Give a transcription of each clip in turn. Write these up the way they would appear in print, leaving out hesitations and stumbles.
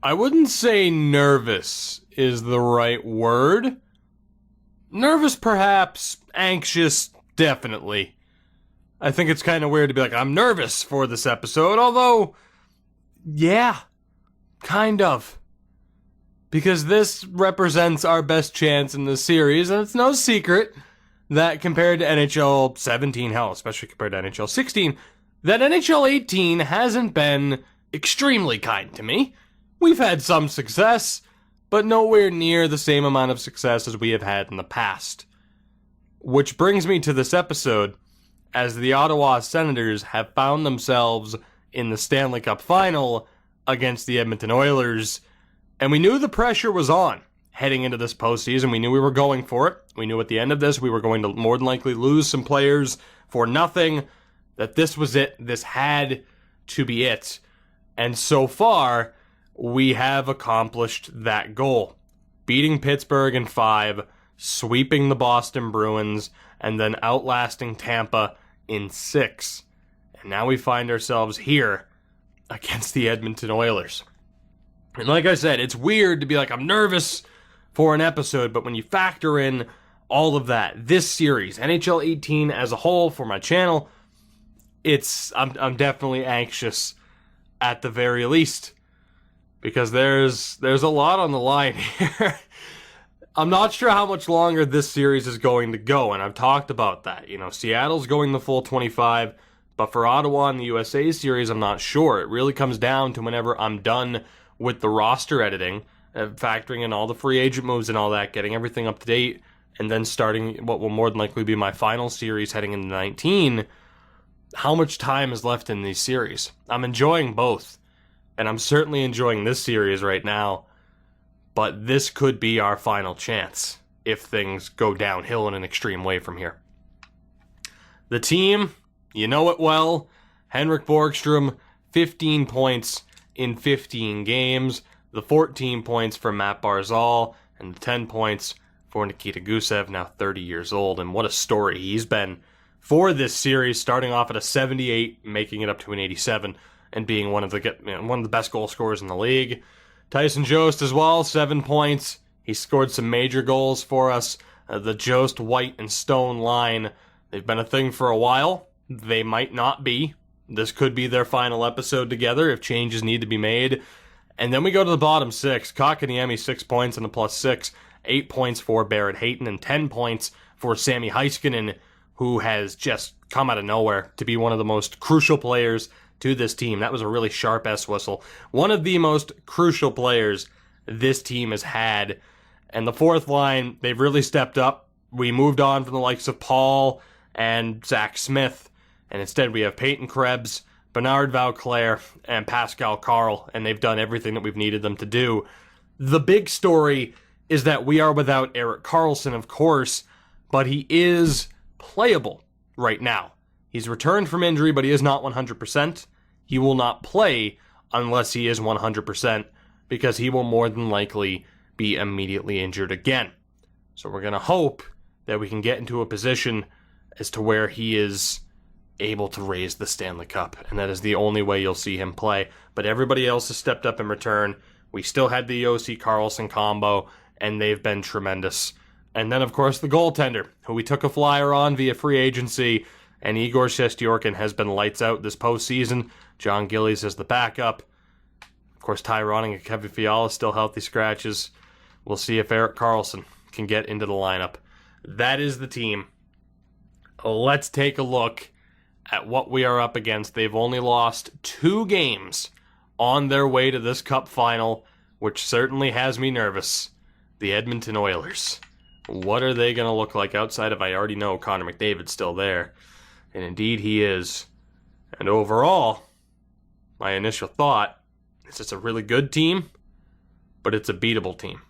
I wouldn't say nervous is the right word. Nervous, perhaps. Anxious, definitely. I think it's kind of weird to be like, I'm nervous for this episode, although, yeah, kind of. Because this represents our best chance in this series, and it's no secret that compared to NHL 17, hell, especially compared to NHL 16, that NHL 18 hasn't been extremely kind to me. We've had some success, but nowhere near the same amount of success as we have had in the past. Which brings me to this episode, as the Ottawa Senators have found themselves in the Stanley Cup Final against the Edmonton Oilers, and we knew the pressure was on heading into this postseason. We knew we were going for it. We knew at the end of this we were going to more than likely lose some players for nothing, that this was it. This had to be it. And so far, we have accomplished that goal. Beating Pittsburgh in 5, sweeping the Boston Bruins, and then outlasting Tampa in 6. And now we find ourselves here against the Edmonton Oilers. And like I said, it's weird to be like, I'm nervous for an episode, but when you factor in all of that, this series, NHL 18 as a whole for my channel, I'm definitely anxious at the very least, because there's a lot on the line here. I'm not sure how much longer this series is going to go, and I've talked about that. You know, Seattle's going the full 25, but for Ottawa and the USA series, I'm not sure. It really comes down to whenever I'm done with the roster editing, factoring in all the free agent moves and all that, getting everything up to date, and then starting what will more than likely be my final series heading into 19, how much time is left in these series? I'm enjoying both, and I'm certainly enjoying this series right now, but this could be our final chance if things go downhill in an extreme way from here. The team, you know it well. Henrik Borgstrom, 15 points in 15 games. The 14 points for Matt Barzal, and the 10 points for Nikita Gusev, now 30 years old. And what a story he's been for this series, starting off at a 78, making it up to an 87, and being one of the best goal scorers in the league. Tyson Jost as well, 7 points. He scored some major goals for us. The Jost, White, and Stone line, they've been a thing for a while. They might not be. This could be their final episode together if changes need to be made. And then we go to the bottom 6. Kotkaniemi, 6 points and a +6. 8 points for Barrett Hayton and 10 points for Sami Heiskanen, who has just come out of nowhere to be one of the most crucial players to this team. That was a really sharp S-whistle. One of the most crucial players this team has had. And the fourth line, they've really stepped up. We moved on from the likes of Paul and Zach Smith, and instead we have Peyton Krebs, Bernard Vauclair, and Pascal Carl, and they've done everything that we've needed them to do. The big story is that we are without Erik Karlsson, of course, but he is playable right now. He's returned from injury, but he is not 100%. He will not play unless he is 100%, because he will more than likely be immediately injured again. So we're going to hope that we can get into a position as to where he is able to raise the Stanley Cup, and that is the only way you'll see him play. But everybody else has stepped up in return. We still had the Josi-Karlsson combo, and they've been tremendous. And then, of course, the goaltender, who we took a flyer on via free agency, and Igor Shesterkin has been lights out this postseason. John Gillies is the backup. Of course, Ty Ronning and Kevin Fiala still healthy scratches. We'll see if Erik Karlsson can get into the lineup. That is the team. Let's take a look at what we are up against. They've only lost 2 games on their way to this Cup Final, which certainly has me nervous. The Edmonton Oilers. What are they going to look like outside of, I already know Connor McDavid's still there. And indeed he is. And overall, my initial thought is it's a really good team, but it's a beatable team.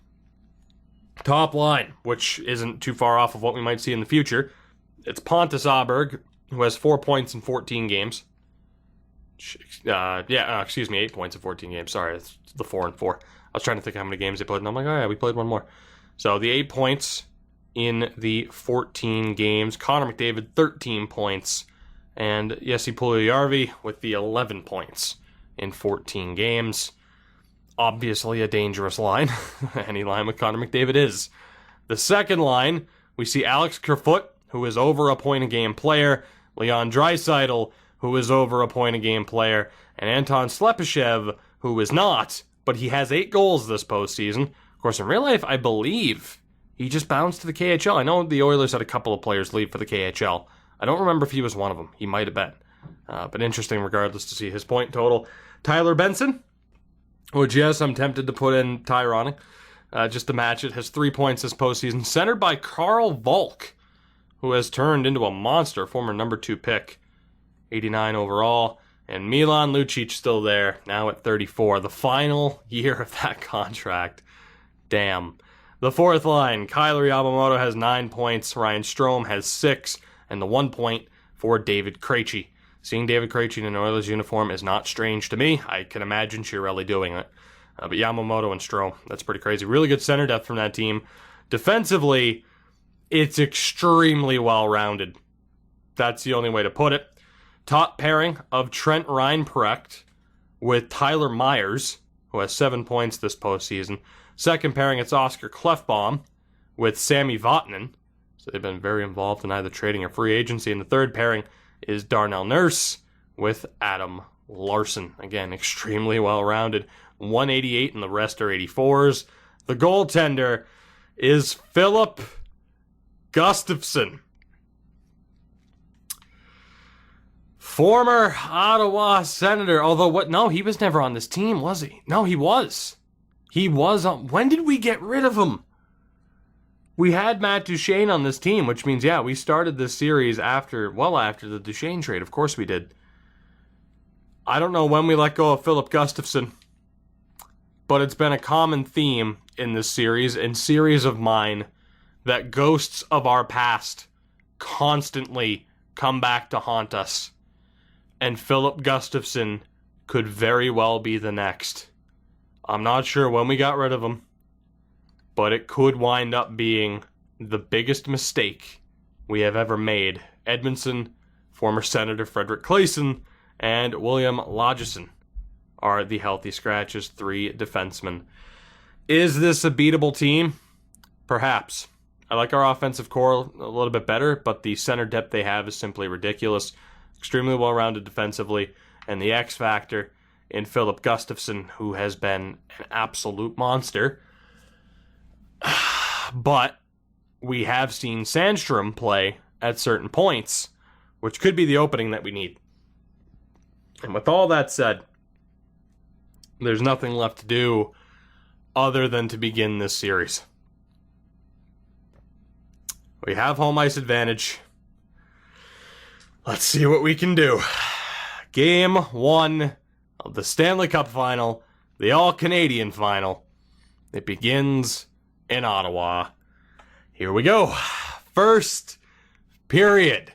Top line, which isn't too far off of what we might see in the future. It's Pontus Aberg, who has 4 points in 14 games. 8 points in 14 games. Sorry, it's the 4 and 4. I was trying to think how many games they played, and I'm like, oh yeah, we played one more. So the 8 points in the 14 games. Connor McDavid, 13 points. And Jesse Puljujärvi with the 11 points in 14 games. obviously a dangerous line. Any line with Connor McDavid is. The second line, we see Alex Kerfoot, who is over a point-a-game player, Leon Draisaitl, who is over a point-a-game player, and Anton Slepyshev, who is not, but he has 8 goals this postseason. Of course, in real life, I believe he just bounced to the KHL. I know the Oilers had a couple of players leave for the KHL. I don't remember if he was one of them. He might have been. But interesting regardless to see his point total. Tyler Benson, which, yes, I'm tempted to put in Tyrone just to match it, has 3 points this postseason, centered by Carl Volk, who has turned into a monster, former number 2 pick, 89 overall. And Milan Lucic still there, now at 34. The final year of that contract. Damn. The fourth line, Kyler Yamamoto has 9 points, Ryan Strome has 6, and the 1 point for David Krejci. Seeing David Krejci in an Oilers uniform is not strange to me. I can imagine Chiarelli doing it. But Yamamoto and Strome, that's pretty crazy. Really good center depth from that team. Defensively, it's extremely well-rounded. That's the only way to put it. Top pairing of Trent Reinprecht with Tyler Myers, who has 7 points this postseason. Second pairing, it's Oscar Klefbom with Sami Vatanen. So they've been very involved in either trading or free agency. And the third pairing is Darnell Nurse with Adam Larson. Again, extremely well-rounded. 188 and the rest are 84s. The goaltender is Philip Gustafsson. Former Ottawa Senator, although no, he was never on this team, was he? No, he was. He was on. When did we get rid of him? We had Matt Duchene on this team, which means, yeah, we started this series after the Duchene trade. Of course we did. I don't know when we let go of Philip Gustafsson, but it's been a common theme in this series and series of mine that ghosts of our past constantly come back to haunt us. And Philip Gustafsson could very well be the next. I'm not sure when we got rid of him, but it could wind up being the biggest mistake we have ever made. Edmonton, former Senator Frederick Claesson, and William Lagesson are the healthy scratches, 3 defensemen. Is this a beatable team? Perhaps. I like our offensive core a little bit better, but the center depth they have is simply ridiculous. Extremely well-rounded defensively, and the X factor in Philip Gustafsson, who has been an absolute monster. But we have seen Sandstrom play at certain points, which could be the opening that we need. And with all that said, there's nothing left to do other than to begin this series. We have home ice advantage. Let's see what we can do. Game 1 of the Stanley Cup Final, the All-Canadian Final. It begins in Ottawa. Here we go. First period.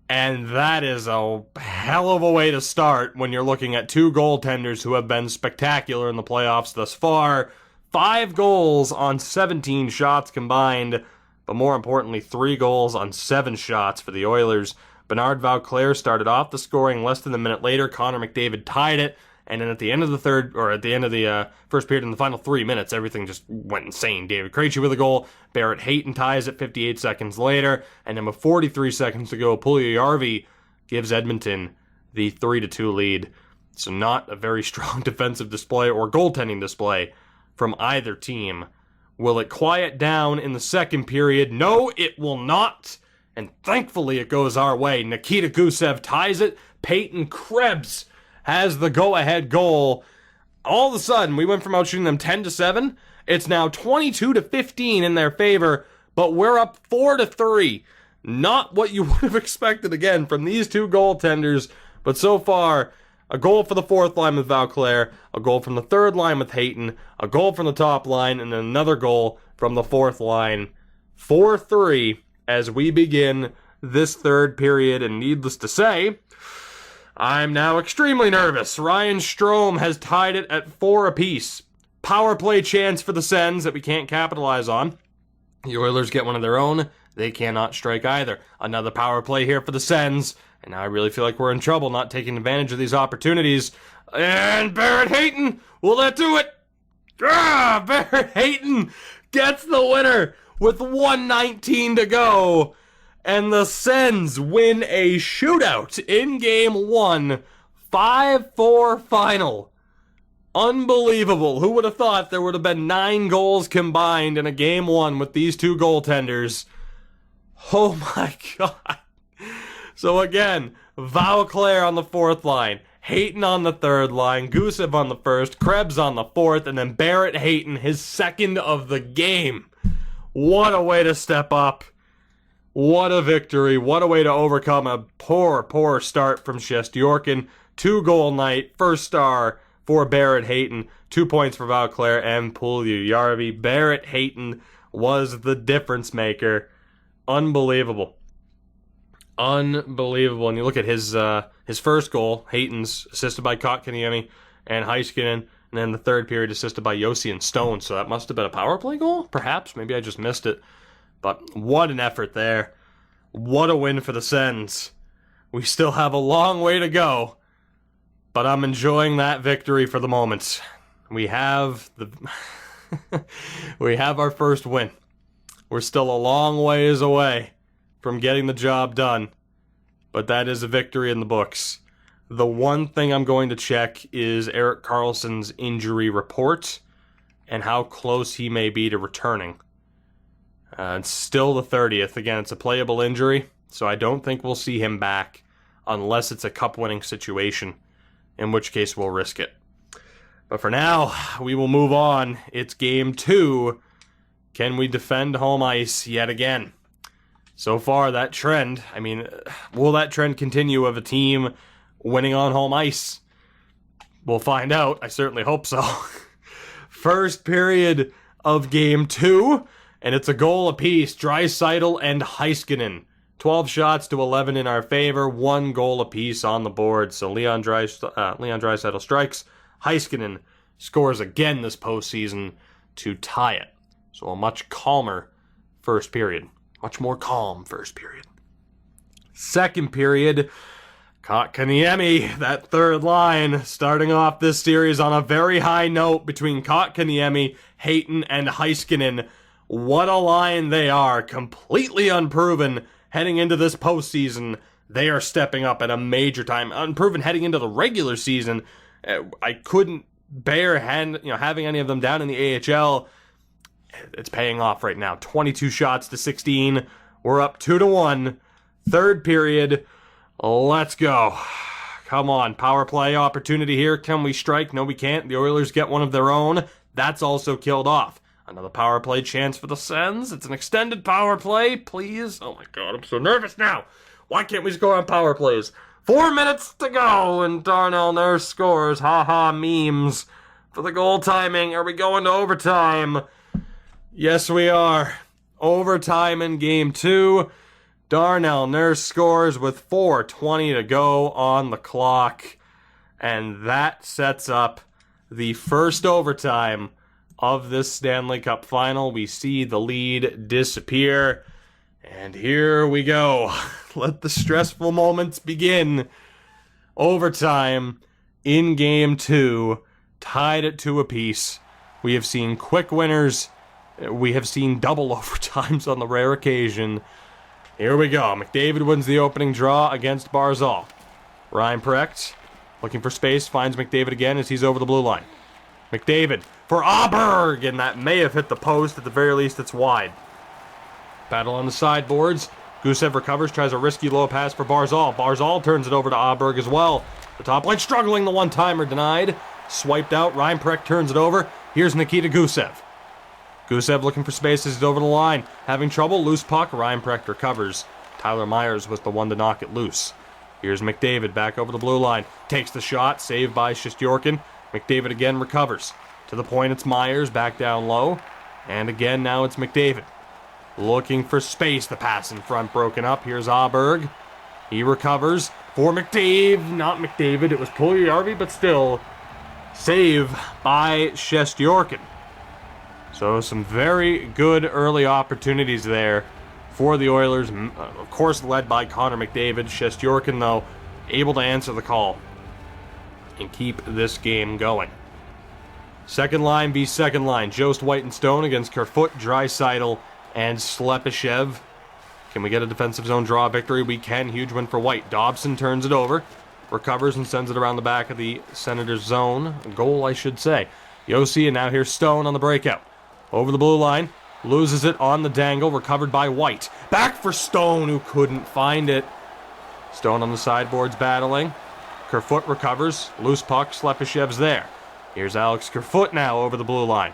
And that is a hell of a way to start when you're looking at 2 goaltenders who have been spectacular in the playoffs thus far. 5 goals on 17 shots combined, but more importantly, 3 goals on 7 shots for the Oilers. Bernard Vauclair started off the scoring. Less than a minute later, Connor McDavid tied it. And then at the end of the first period, in the final 3 minutes, everything just went insane. David Krejci with a goal. Barrett Hayton ties it 58 seconds later. And then with 43 seconds to go, Puljujarvi gives Edmonton the 3-2 lead. So not a very strong defensive display or goaltending display from either team. Will it quiet down in the second period? No, it will not. And thankfully it goes our way. Nikita Gusev ties it. Peyton Krebs has the go-ahead goal. All of a sudden, we went from outshooting them 10-7. It's now 22-15 in their favor, but we're up 4-3. Not what you would have expected, again, from these 2 goaltenders, but so far, a goal for the fourth line with Vauclair, a goal from the third line with Hayton, a goal from the top line, and another goal from the fourth line. 4-3 as we begin this third period, and needless to say, I'm now extremely nervous. Ryan Strome has tied it at 4 apiece. Power play chance for the Sens that we can't capitalize on. The Oilers get one of their own. They cannot strike either. Another power play here for the Sens. And now I really feel like we're in trouble not taking advantage of these opportunities. And Barrett Hayton, will that do it? Barrett Hayton gets the winner with 1:19 to go. And the Sens win a shootout in Game 1, 5-4 final. Unbelievable. Who would have thought there would have been 9 goals combined in a Game 1 with these two goaltenders? Oh my God. So again, Vauclair on the fourth line, Hayton on the third line, Gusev on the first, Krebs on the fourth, and then Barrett Hayton, his second of the game. What a way to step up. What a victory. What a way to overcome a poor start from Shesterkin. 2-goal night, first star for Barrett Hayton. 2 points for Vauclair and Puljujärvi. Barrett Hayton was the difference maker. Unbelievable. Unbelievable. And you look at his first goal, Hayton's, assisted by Kotkaniemi and Heiskanen, and then the third period assisted by Josi and Stone. So that must have been a power play goal, perhaps. Maybe I just missed it. But what an effort there. What a win for the Sens. We still have a long way to go, but I'm enjoying that victory for the moment. We have we have our first win. We're still a long ways away from getting the job done, but that is a victory in the books. The one thing I'm going to check is Erik Karlsson's injury report and how close he may be to returning. It's still the 30th. Again, it's a playable injury, so I don't think we'll see him back unless it's a cup-winning situation, in which case we'll risk it. But for now, we will move on. It's Game 2. Can we defend home ice yet again? So far, that trend, will that trend continue of a team winning on home ice? We'll find out. I certainly hope so. First period of Game 2, and it's a goal apiece. Draisaitl and Heiskanen. 12 shots to 11 in our favor, 1 goal apiece on the board. So Leon Draisaitl strikes. Heiskanen scores again this postseason to tie it. So a much calmer first period. Much more calm first period. Second period, Kotkaniemi, that third line, starting off this series on a very high note between Kotkaniemi, Hayton, and Heiskanen. What a line they are, completely unproven heading into this postseason. They are stepping up at a major time. Unproven heading into the regular season. I couldn't bear having any of them down in the AHL. It's paying off right now. 22 shots to 16. We're up 2-1. Third period. Let's go. Come on, power play opportunity here. Can we strike? No, we can't. The Oilers get one of their own. That's also killed off. Another power play chance for the Sens. It's an extended power play, please. Oh my God, I'm so nervous now. Why can't we score on power plays? 4 minutes to go, and Darnell Nurse scores. Ha memes for the goal timing. Are we going to overtime? Yes, we are. Overtime in Game 2. Darnell Nurse scores with 4:20 to go on the clock. And that sets up the first overtime of this Stanley Cup Final. We see the lead disappear. And here we go. Let the stressful moments begin. Overtime in Game 2. Tied at 2 apiece. We have seen quick winners. We have seen double overtimes on the rare occasion. Here we go. McDavid wins the opening draw against Barzal. Ryan Precht, looking for space, finds McDavid again as he's over the blue line. McDavid for Aberg, and that may have hit the post. At the very least, it's wide. Battle on the sideboards. Gusev recovers, tries a risky low pass for Barzal. Barzal turns it over to Aberg as well. The top line struggling, the one-timer denied. Swiped out, Ryan Precht turns it over. Here's Nikita Gusev. Gusev looking for space as he's over the line. Having trouble, loose puck, Ryan Precht recovers. Tyler Myers was the one to knock it loose. Here's McDavid back over the blue line. Takes the shot, saved by Shesterkin. McDavid again recovers. To the point, it's Myers back down low. And again, now it's McDavid. Looking for space, the pass in front broken up. Here's Aberg. He recovers for McDavid. Not McDavid, it was Puljujärvi, but still. Save by Shesterkin. So some very good early opportunities there for the Oilers. Of course, led by Connor McDavid. Shesterkin, though, able to answer the call. and keep this game going. Second line v second line. Jost, White, and Stone against Kerfoot, Draisaitl, and Slepyshev. Can we get a defensive zone draw victory? We can. Huge win for White. Dobson turns it over, recovers and sends it around the back of the Senators' zone. A goal, I should say. Yossi, and now here's Stone on the breakout. Over the blue line. Loses it on the dangle. Recovered by White. Back for Stone, who couldn't find it. Stone on the sideboards battling. Kerfoot recovers. Loose puck. Slepyshev's there. Here's Alex Kerfoot now over the blue line.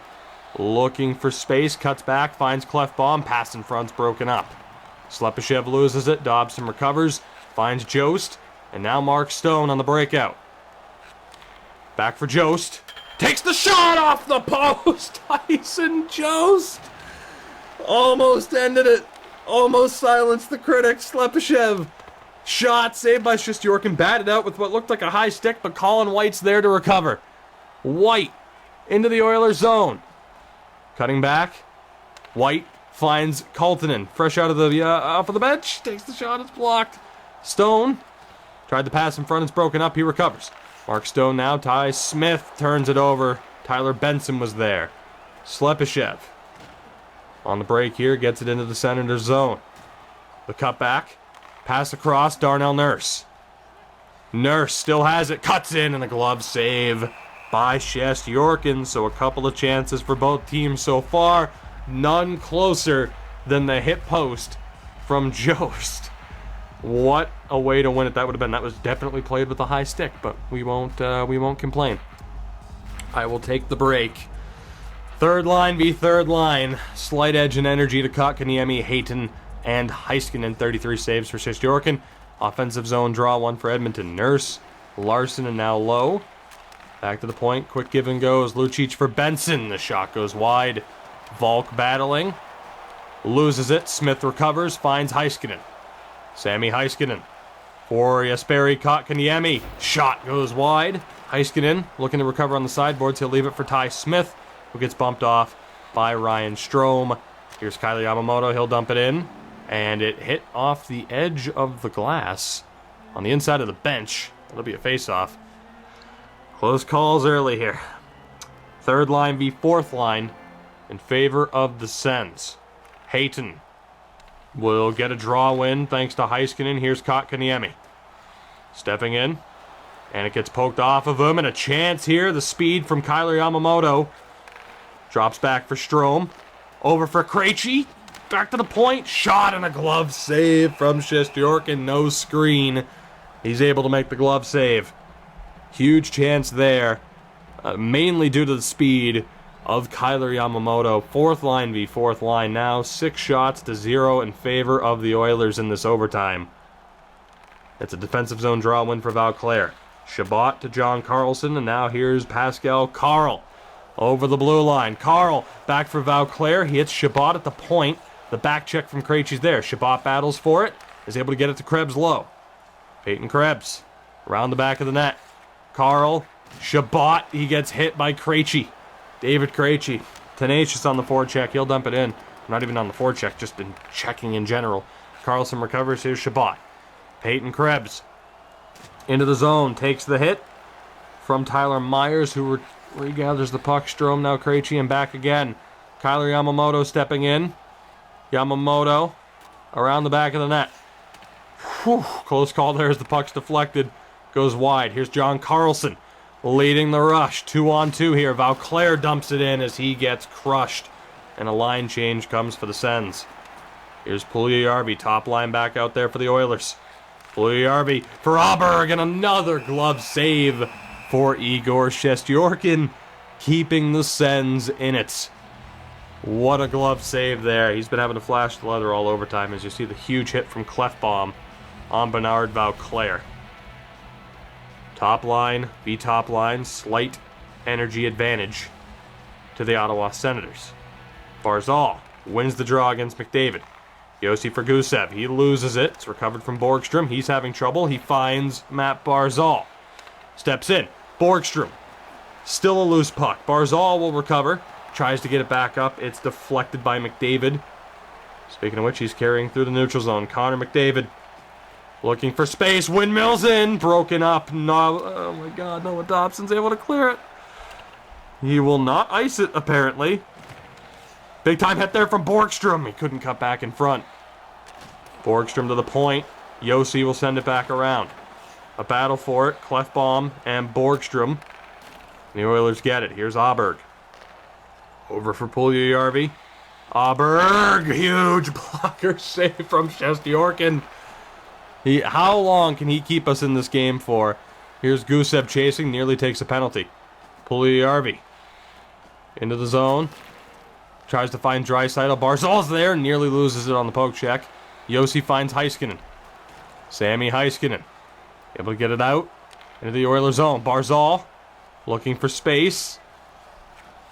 Looking for space. Cuts back. Finds Clefbaum. Pass in front's broken up. Slepyshev loses it. Dobson recovers. Finds Jost. And now Mark Stone on the breakout. Back for Jost. Takes the shot off the post. Tyson Jost. Almost ended it. Almost silenced the critics. Slepyshev. Shot saved by Shesterkin. Batted out with what looked like a high stick, but Colin White's there to recover. White into the Oilers zone. Cutting back. White finds Kaltonen. Fresh out of the bench. Takes the shot. It's blocked. Stone tried the pass in front. It's broken up. He recovers. Mark Stone now. Ty Smith turns it over. Tyler Benson was there. Slepyshev on the break here. Gets it into the Senators zone. The cutback. Pass across. Darnell Nurse. Nurse still has it. Cuts in and a glove save by Shesterkin. So a couple of chances for both teams so far. None closer than the hit post from Jost. What a way to win it that would have been. That was definitely played with a high stick, but we won't complain. I will take the break. Third line v third line. Slight edge and energy to Kotkaniemi, Hayton, and Heiskanen. 33 saves for Shesterkin. Offensive zone draw, one for Edmonton. Nurse, Larson, and now Lowe. Back to the point. Quick give and go as Lucic for Benson. The shot goes wide. Volk battling. Loses it. Smith recovers. Finds Heiskanen. Sami Heiskanen for Jesperi Kotkaniemi. Shot goes wide. Heiskanen looking to recover on the sideboards. He'll leave it for Ty Smith, who gets bumped off by Ryan Strome. Here's Kyle Yamamoto. He'll dump it in. And it hit off the edge of the glass on the inside of the bench. It'll be a face-off. Close calls early here. Third line v fourth line in favor of the Sens. Hayton will get a draw win thanks to Heiskanen. Here's Kotkaniemi. Stepping in. And it gets poked off of him. And a chance here. The speed from Kyler Yamamoto. Drops back for Strome. Over for Krejci. Back to the point. Shot and a glove save from Shesterkin. No screen. He's able to make the glove save. Huge chance there. Mainly due to the speed of Kyler Yamamoto. Fourth line v fourth line now. 6 shots to 0 in favor of the Oilers in this overtime. It's a defensive zone draw win for Vauclair. Chabot to John Carlson, and now here's Pascal Carl over the blue line. Carl back for Vauclair. He hits Chabot at the point. The back check from Krejci's there. Chabot battles for it. Is able to get it to Krebs low. Peyton Krebs around the back of the net. Carl, Chabot, he gets hit by Krejci. David Krejci, tenacious on the forecheck. He'll dump it in. Not even on the forecheck, just in checking in general. Carlson recovers. Here's Chabot. Peyton Krebs into the zone. Takes the hit from Tyler Myers, who regathers the puck. Strome now Krejci and back again. Kyler Yamamoto stepping in. Yamamoto around the back of the net. Whew, close call there as the puck's deflected. Goes wide. Here's John Carlson leading the rush. 2-on-2 here. Vauclair dumps it in as he gets crushed. And a line change comes for the Sens. Here's Puljujarvi, top line back out there for the Oilers. Puljujarvi for Aberg, and another glove save for Igor Shesterkin, keeping the Sens in it. What a glove save there. He's been having to flash the leather all overtime as you see the huge hit from Clefbaum on Bernard Vauclair. Top line, top line, slight energy advantage to the Ottawa Senators. Barzal wins the draw against McDavid. Yossi for Gusev. He loses it. It's recovered from Borgstrom. He's having trouble. He finds Matt Barzal. Steps in. Borgstrom. Still a loose puck. Barzal will recover. Tries to get it back up. It's deflected by McDavid. Speaking of which, he's carrying through the neutral zone. Connor McDavid Looking for space. Windmills in. Broken up. No. Oh my god. Noah Dobson's able to clear it. He will not ice it, apparently. Big time hit there from Borgstrom. He couldn't cut back in front. Borgstrom to the point. Josi will send it back around. A battle for it. Clefbaum and Borgstrom. The Oilers get it. Here's Aberg. Over for Puljujärvi. Aberg! Huge blocker save from Sjestjorkin. How long can he keep us in this game for? Here's Gusev chasing. Nearly takes a penalty. Puljujärvi. Into the zone. Tries to find Draisaitl. Barzal's there. Nearly loses it on the poke check. Josi finds Heiskanen. Sami Heiskanen. Able to get it out. Into the Oilers zone. Barzal. Looking for space.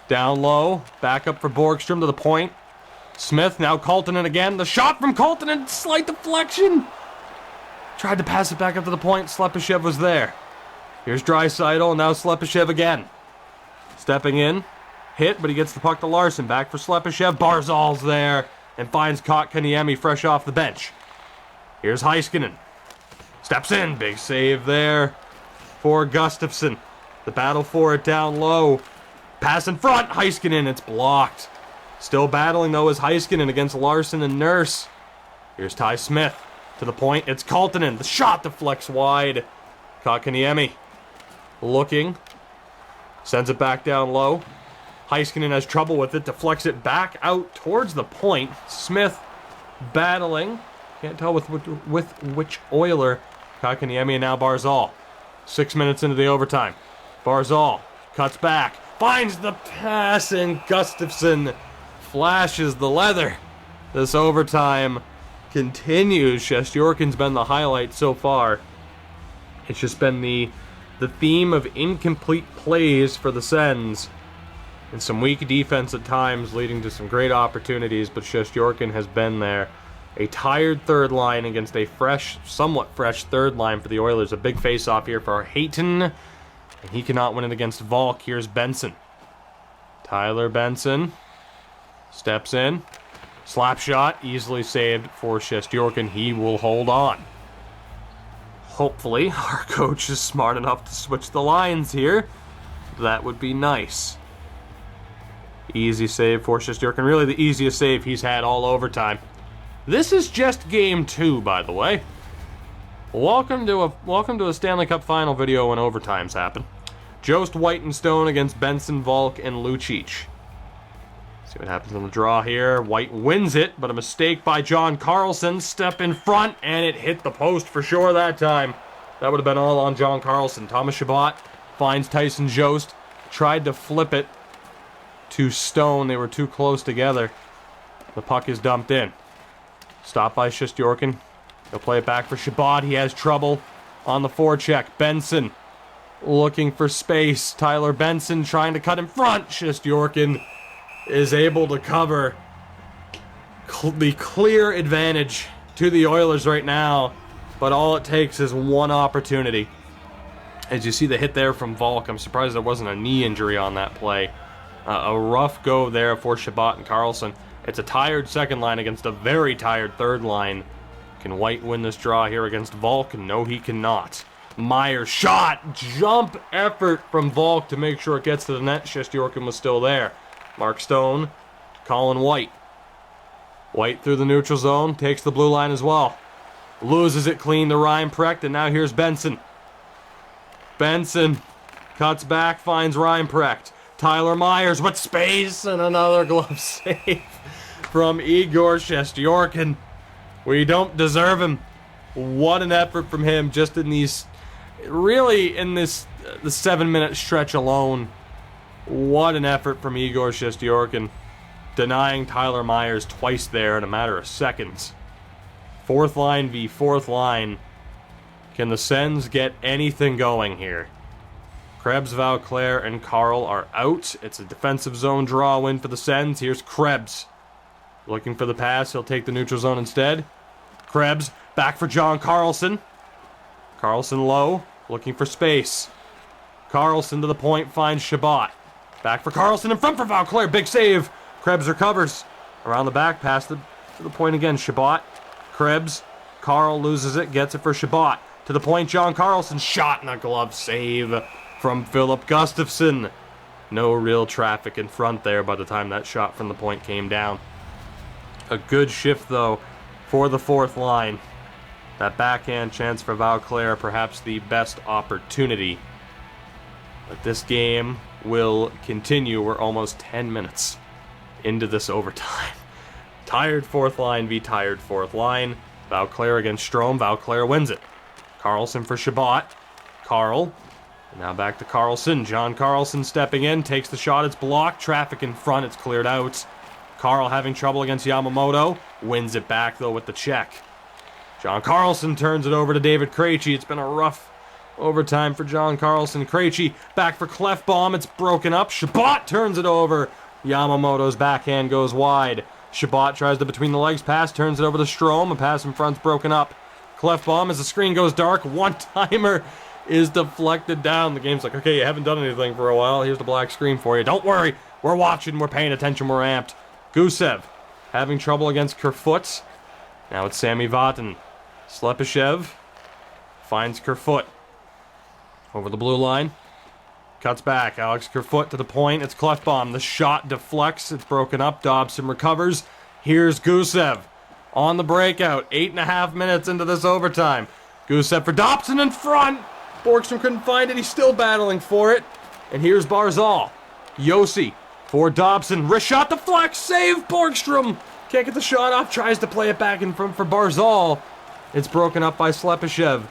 Down low. Back up for Borgstrom to the point. Smith. Now Coltonen again. The shot from Coltonen. Slight deflection. Tried to pass it back up to the point. Slepyshev was there. Here's Draisaitl. Now Slepyshev again. Stepping in. Hit, but he gets the puck to Larson. Back for Slepyshev. Barzal's there. And finds Kotkaniemi fresh off the bench. Here's Heiskanen. Steps in. Big save there for Gustafsson. The battle for it down low. Pass in front. Heiskanen. It's blocked. Still battling, though, is Heiskanen against Larson and Nurse. Here's Ty Smith. To the point. It's Coltonen. The shot deflects wide. Kotkaniemi. Looking. Sends it back down low. Heiskanen has trouble with it. Deflects it back out towards the point. Smith battling. Can't tell with which Oiler. Kotkaniemi and now Barzal. 6 minutes into the overtime. Barzal cuts back. Finds the pass and Gustafsson flashes the leather. This overtime continues. Sjestjorkin's been the highlight so far. It's just been the theme of incomplete plays for the Sens. And some weak defense at times, leading to some great opportunities, but Sjestjorkin has been there. A tired third line against a somewhat fresh third line for the Oilers. A big face-off here for Hayton. And he cannot win it against Volk. Here's Benson. Tyler Benson steps in. Slap shot, easily saved for Sjestjorkin. He will hold on. Hopefully, our coach is smart enough to switch the lines here. That would be nice. Easy save for Sjestjorkin. Really the easiest save he's had all overtime. This is just game 2, by the way. Welcome to a Stanley Cup Final video when overtimes happen. Jost, White, and Stone against Benson, Volk, and Lucic. See what happens on the draw here. White wins it, but a mistake by John Carlson. Step in front, and it hit the post for sure that time. That would have been all on John Carlson. Thomas Chabot finds Tyson Jost. Tried to flip it to Stone. They were too close together. The puck is dumped in. Stopped by Sjestjorkin. He'll play it back for Chabot. He has trouble on the forecheck. Benson looking for space. Tyler Benson trying to cut in front. Sjestjorkin is able to cover. The clear advantage to the Oilers right now, but all it takes is one opportunity. As you see the hit there from Volk, I'm surprised there wasn't a knee injury on that play. A rough go there for Chabot and Carlson. It's a tired second line against a very tired third line. Can White win this draw here against Volk? No, he cannot. Meyer shot. Jump effort from Volk to make sure it gets to the net. Sjestjorkin was still there. Mark Stone, Colin White. White through the neutral zone. Takes the blue line as well. Loses it clean to Ryan Precht, and now here's Benson. Benson cuts back, finds Ryan Precht. Tyler Myers with space and another glove save from Igor Sjestjorkin. We don't deserve him. What an effort from him just in these, really in this, the 7-minute stretch alone. What an effort from Igor Sjestjorkin. Denying Tyler Myers twice there in a matter of seconds. Fourth line v fourth line. Can the Sens get anything going here? Krebs, Vauclair, and Carl are out. It's a defensive zone draw win for the Sens. Here's Krebs. Looking for the pass. He'll take the neutral zone instead. Krebs back for John Carlson. Carlson low. Looking for space. Carlson to the point. Finds Chabot. Back for Carlson. In front for Vauclair. Big save. Krebs recovers. Around the back. Pass to the point again. Chabot. Krebs. Carl loses it, gets it for Chabot. To the point, John Carlson, shot and a glove save from Philip Gustafsson. No real traffic in front there by the time that shot from the point came down. A good shift, though, for the fourth line. That backhand chance for Vauclair, perhaps the best opportunity. But this game will continue. We're almost 10 minutes into this overtime. Tired fourth line v tired fourth line. Vauclair against Strome. Vauclair wins it. Carlson for Chabot. Carl. Now back to Carlson. John Carlson stepping in. Takes the shot. It's blocked. Traffic in front. It's cleared out. Carl having trouble against Yamamoto. Wins it back, though, with the check. John Carlson turns it over to David Krejci. It's been a rough overtime for John Carlson. Krejci back for Clefbaum. It's broken up. Chabot turns it over. Yamamoto's backhand goes wide. Chabot tries the between the legs pass. Turns it over to Strome. A pass in front's broken up. Clefbaum, as the screen goes dark, one-timer is deflected down. The game's like, okay, you haven't done anything for a while. Here's the black screen for you. Don't worry. We're watching. We're paying attention. We're amped. Gusev having trouble against Kerfoot. Now it's Sami Vatanen. Slepyshev finds Kerfoot over the blue line. Cuts back. Alex Kerfoot to the point. It's Clefbaum. The shot deflects. It's broken up. Dobson recovers. Here's Gusev on the breakout. 8.5 minutes into this overtime. Gusev for Dobson in front. Borgstrom couldn't find it. He's still battling for it. And here's Barzal. Yossi for Dobson. Wrist shot deflects. Save Borgstrom. Can't get the shot off. Tries to play it back in front for Barzal. It's broken up by Slepyshev.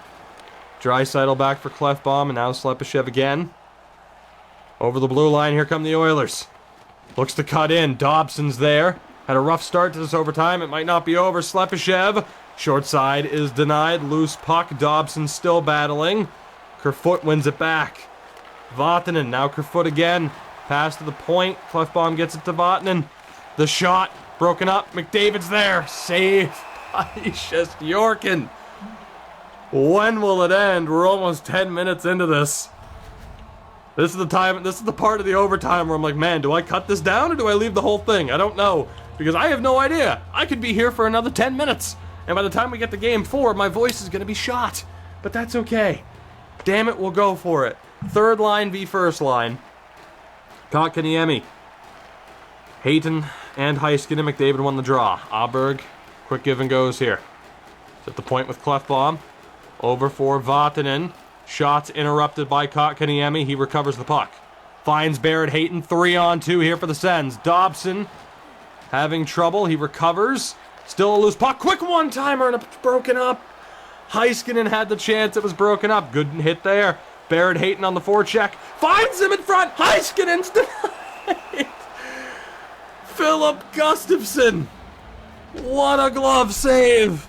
Draisaitl back for Clefbaum, and now Slepyshev again. Over the blue line, here come the Oilers. Looks to cut in. Dobson's there. Had a rough start to this overtime. It might not be over. Slepyshev. Short side is denied. Loose puck. Dobson still battling. Kerfoot wins it back. Vatanen. Now Kerfoot again. Pass to the point. Clefbaum gets it to Vatanen. The shot. Broken up. McDavid's there. Save by Shesterkin. When will it end? We're almost 10 minutes into this. This is the time. This is the part of the overtime where I'm like, man, do I cut this down or do I leave the whole thing? I don't know. Because I have no idea. I could be here for another 10 minutes. And by the time we get to game 4, my voice is going to be shot. But that's okay. Damn it, we'll go for it. Third line v first line. Kotkaniemi. Hayton and Heiskanen. McDavid won the draw. Aberg. Quick give and goes here. It's at the point with Clefbaum. Over for Vatanen. Shots interrupted by Kotkaniemi. He recovers the puck. Finds Barrett Hayton. 3-on-2 here for the Sens. Dobson having trouble. He recovers. Still a loose puck. Quick one-timer and it's broken up. Heiskanen had the chance. It was broken up. Good hit there. Barrett Hayton on the forecheck. Finds him in front. Heiskanen's denied. Philip Gustafsson. What a glove save.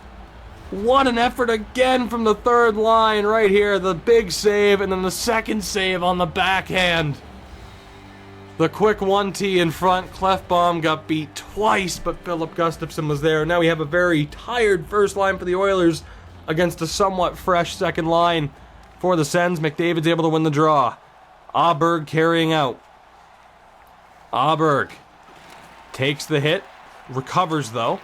What an effort again from the third line right here. The big save and then the second save on the backhand. The quick 1-T in front. Clefbaum got beat twice, but Philip Gustafsson was there. Now we have a very tired first line for the Oilers against a somewhat fresh second line for the Sens. McDavid's able to win the draw. Aberg carrying out. Aberg takes the hit. Recovers though.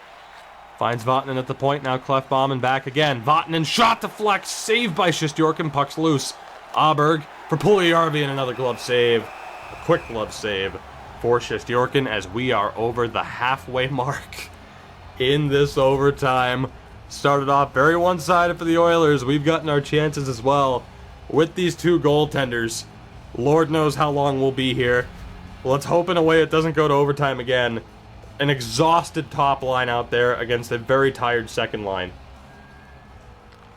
Finds Vatanen at the point. Now Clefbaum and back again. Vatanen shot deflects. Saved by Shesterkin. Puck's loose. Aberg for Puljujarvi and another glove save. A quick glove save for Shesterkin as we are over the halfway mark in this overtime. Started off very one-sided for the Oilers. We've gotten our chances as well with these two goaltenders. Lord knows how long we'll be here. Let's hope in a way it doesn't go to overtime again. An exhausted top line out there against a very tired second line.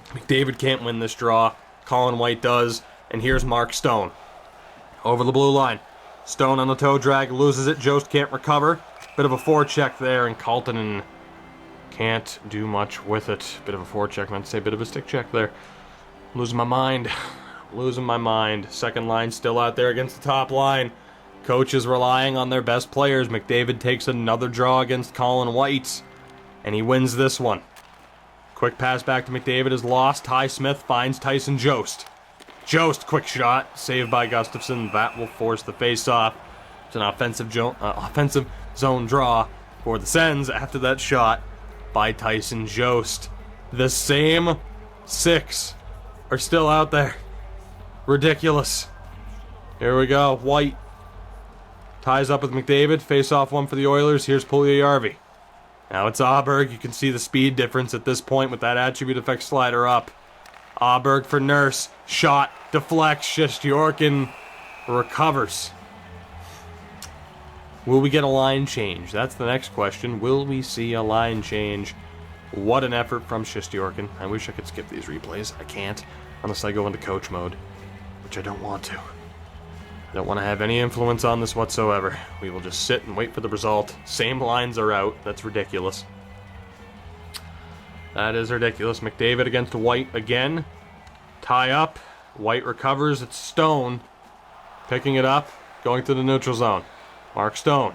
McDavid can't win this draw. Colin White does. And here's Mark Stone. Over the blue line. Stone on the toe drag. Loses it. Jost can't recover. Bit of a forecheck there. And Kaltonen can't do much with it. Bit of a forecheck. I meant to say bit of a stick check there. Losing my mind. Losing my mind. Second line still out there against the top line. Coach is relying on their best players. McDavid takes another draw against Colin White, and he wins this one. Quick pass back to McDavid is lost. Ty Smith finds Tyson Jost. Jost, quick shot, saved by Gustafsson. That will force the face-off. It's an offensive zone draw for the Sens after that shot by Tyson Jost. The same 6 are still out there. Ridiculous. Here we go. White ties up with McDavid. Face-off one for the Oilers. Here's Puljujarvi. Now it's Aberg. You can see the speed difference at this point with that attribute effect slider up. Aberg for Nurse. Shot. Deflects. Shesterkin recovers. Will we get a line change? That's the next question. Will we see a line change? What an effort from Shesterkin. I wish I could skip these replays. I can't unless I go into coach mode, which I don't want to. I don't want to have any influence on this whatsoever. We will just sit and wait for the result. Same lines are out. That's ridiculous. That is ridiculous. McDavid against White again. Tie up. White recovers. It's Stone. Picking it up. Going to the neutral zone. Mark Stone.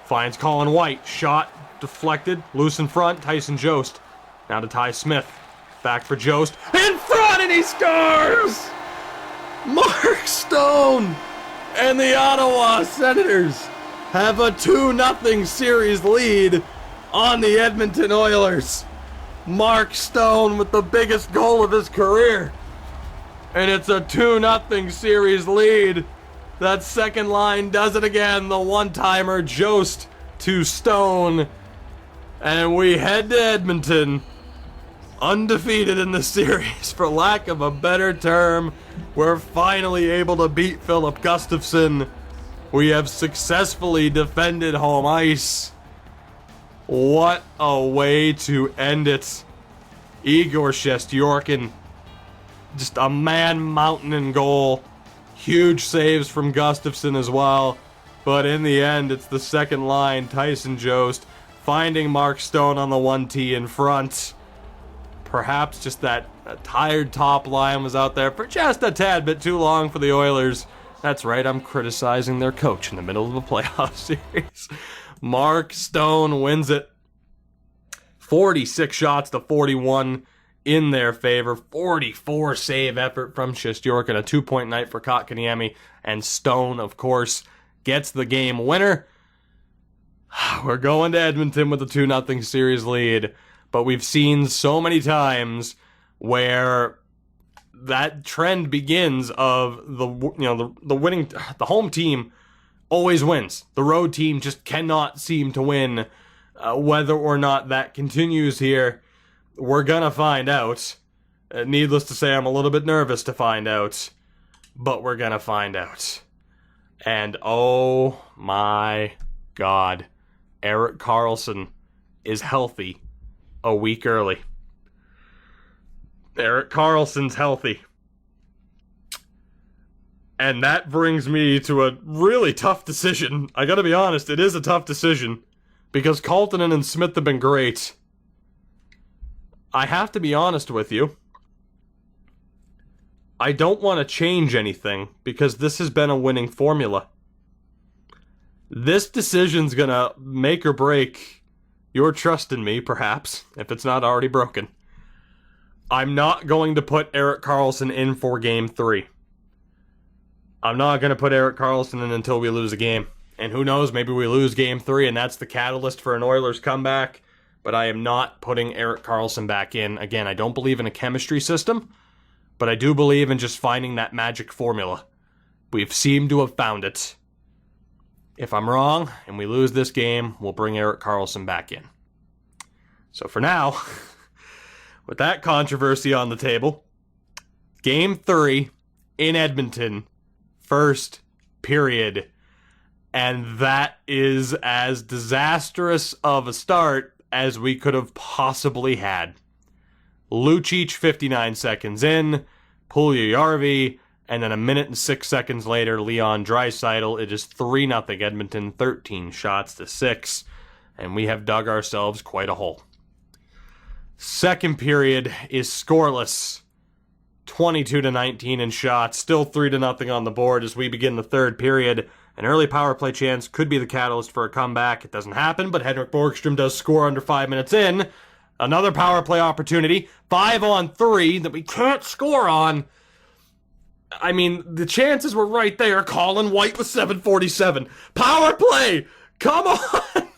Finds Colin White. Shot. Deflected. Loose in front. Tyson Jost. Now to Ty Smith. Back for Jost. In front and he scores! Mark Stone! And the Ottawa Senators have a 2-0 series lead on the Edmonton Oilers. Mark Stone with the biggest goal of his career. And it's a 2-0 series lead. That second line does it again. The one-timer Jost to Stone. And we head to Edmonton undefeated in the series, for lack of a better term. We're finally able to beat Philip Gustafsson. We have successfully defended home ice. What a way to end it. Igor Shesterkin, just a man-mountain in goal. Huge saves from Gustafsson as well. But in the end, it's the second line, Tyson Jost, finding Mark Stone on the 1T in front. Perhaps just that tired top line was out there for just a tad bit too long for the Oilers. That's right, I'm criticizing their coach in the middle of a playoff series. Mark Stone wins it. 46 shots to 41 in their favor. 44 save effort from Shesterkin. A 2-point night for Kotkaniemi. And Stone, of course, gets the game winner. We're going to Edmonton with a 2-0 series lead. But we've seen so many times where that trend begins of the winning, the home team always wins. The road team just cannot seem to win. Whether or not that continues here, we're gonna find out. Needless to say, I'm a little bit nervous to find out, but we're gonna find out. And oh my God, Erik Karlsson is healthy. A week early. Erik Karlsson's healthy. And that brings me to a really tough decision. I gotta be honest, it is a tough decision. Because Coltonen and Smith have been great. I have to be honest with you. I don't want to change anything, because this has been a winning formula. This decision's gonna make or break your trust in me, perhaps, if it's not already broken. I'm not going to put Erik Karlsson in for Game 3. I'm not going to put Erik Karlsson in until we lose a game. And who knows, maybe we lose Game 3 and that's the catalyst for an Oilers comeback. But I am not putting Erik Karlsson back in. Again, I don't believe in a chemistry system, but I do believe in just finding that magic formula. We've seemed to have found it. If I'm wrong and we lose this game, we'll bring Erik Karlsson back in. So for now, with that controversy on the table, Game 3 in Edmonton, first period. And that is as disastrous of a start as we could have possibly had. Lucic 59 seconds in, Puljujarvi, and then a minute and 6 seconds later, Leon Draisaitl. It is 3-0 Edmonton, 13 shots to 6, and we have dug ourselves quite a hole. Second period is scoreless, 22-19 in shots, still 3-0 on the board as we begin the third period. An early power play chance could be the catalyst for a comeback. It doesn't happen, but Henrik Borgstrom does score under 5 minutes in. Another power play opportunity, 5-on-3 that we can't score on. I mean, the chances were right there. Colin White with 7:47. Power play! Come on!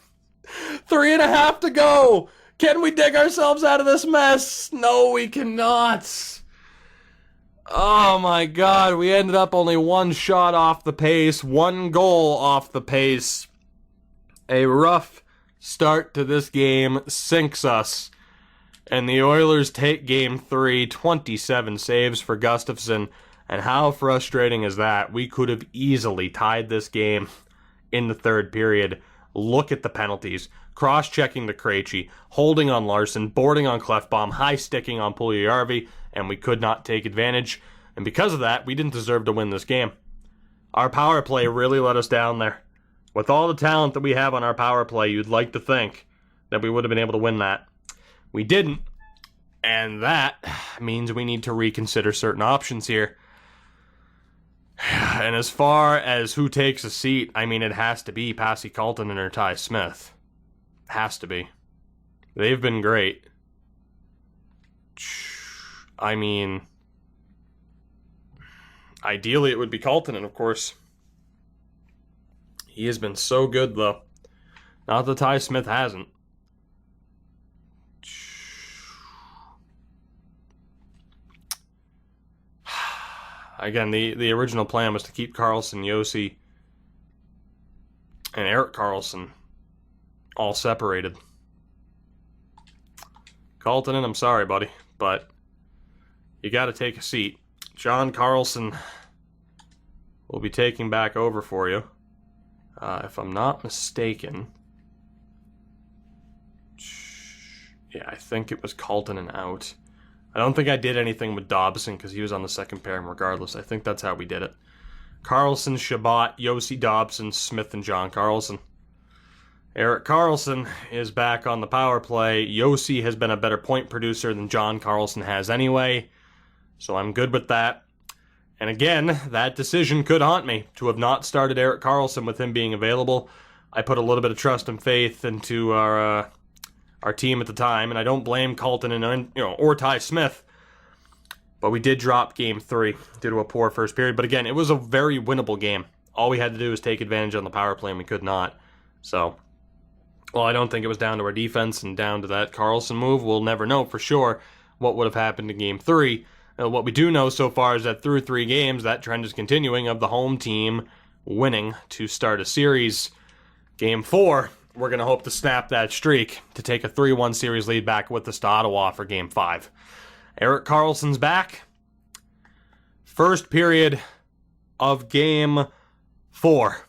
3.5 to go! Can we dig ourselves out of this mess? No, we cannot. Oh my God, we ended up only one shot off the pace, one goal off the pace. A rough start to this game sinks us. And the Oilers take Game 3, 27 saves for Gustafsson. And how frustrating is that? We could have easily tied this game in the third period. Look at the penalties. Cross-checking to Krejci, holding on Larson, boarding on Clefbaum, high-sticking on Puljujarvi, and we could not take advantage. And because of that, we didn't deserve to win this game. Our power play really let us down there. With all the talent that we have on our power play, you'd like to think that we would have been able to win that. We didn't, and that means we need to reconsider certain options here. And as far as who takes a seat, I mean, it has to be Passy Colton or Ty Smith. Has to be. They've been great. I mean, ideally it would be Colton, of course. He has been so good, though. Not that Ty Smith hasn't. Again, the original plan was to keep Karlsson, Josi, and Erik Karlsson all separated. Colton, I'm sorry, buddy, but you got to take a seat. John Karlsson will be taking back over for you. If I'm not mistaken, yeah, I think it was Colton and out. I don't think I did anything with Dobson because he was on the second pairing regardless. I think that's how we did it. Karlsson, Shabbat, Josi Dobson, Smith, and John Karlsson. Erik Karlsson is back on the power play. Josi has been a better point producer than John Karlsson has anyway, so I'm good with that. And again, that decision could haunt me to have not started Erik Karlsson with him being available. I put a little bit of trust and faith into our team at the time, and I don't blame Colton and or Ty Smith. But we did drop Game 3 due to a poor first period. But again, it was a very winnable game. All we had to do was take advantage on the power play, and we could not. So, well, I don't think it was down to our defense and down to that Karlsson move. We'll never know for sure what would have happened in Game 3. What we do know so far is that through 3 games, that trend is continuing of the home team winning to start a series. Game 4, we're going to hope to snap that streak to take a 3-1 series lead back with us to Ottawa for Game 5. Erik Karlsson's back. First period of Game 4.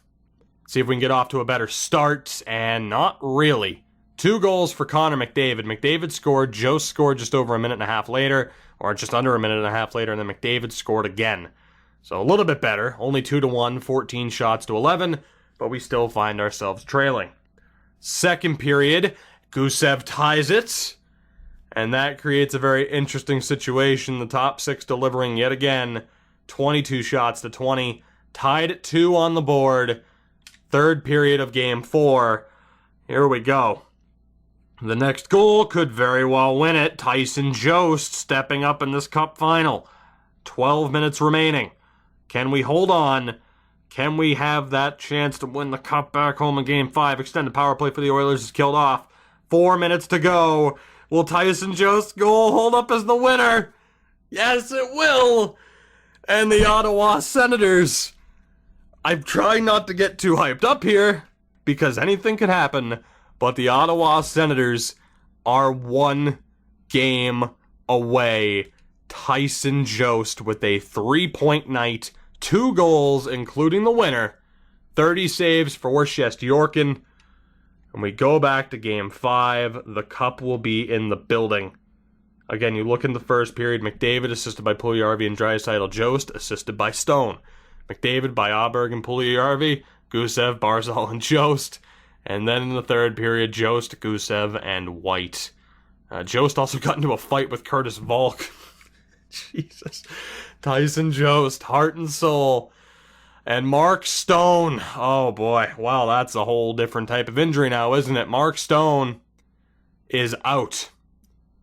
See if we can get off to a better start, and not really. 2 goals for Connor McDavid. McDavid scored, Joe scored just over a minute and a half later, or just under a minute and a half later, and then McDavid scored again. So a little bit better, only 2-1, 14 shots to 11, but we still find ourselves trailing. Second period, Gusev ties it, and that creates a very interesting situation. The top 6 delivering yet again, 22 shots to 20, tied at 2 on the board. Third period of Game 4. Here we go. The next goal could very well win it. Tyson Jost stepping up in this cup final. 12 minutes remaining. Can we hold on? Can we have that chance to win the cup back home in Game 5? Extended power play for the Oilers is killed off. 4 minutes to go. Will Tyson Jost's goal hold up as the winner? Yes, it will. And the Ottawa Senators. I'm trying not to get too hyped up here because anything could happen, but the Ottawa Senators are 1 game away. Tyson Jost with a 3-point night, 2 goals, including the winner, 30 saves for Shesterkin. And we go back to Game 5. The cup will be in the building. Again, you look in the first period, McDavid assisted by Puljujarvi and Draisaitl, Jost assisted by Stone. McDavid by Aberg and Puljujarvi, Gusev, Barzal, and Jost. And then in the third period, Jost, Gusev, and White. Jost also got into a fight with Curtis Volk. Jesus. Tyson Jost, heart and soul. And Mark Stone. Oh boy. Wow, that's a whole different type of injury now, isn't it? Mark Stone is out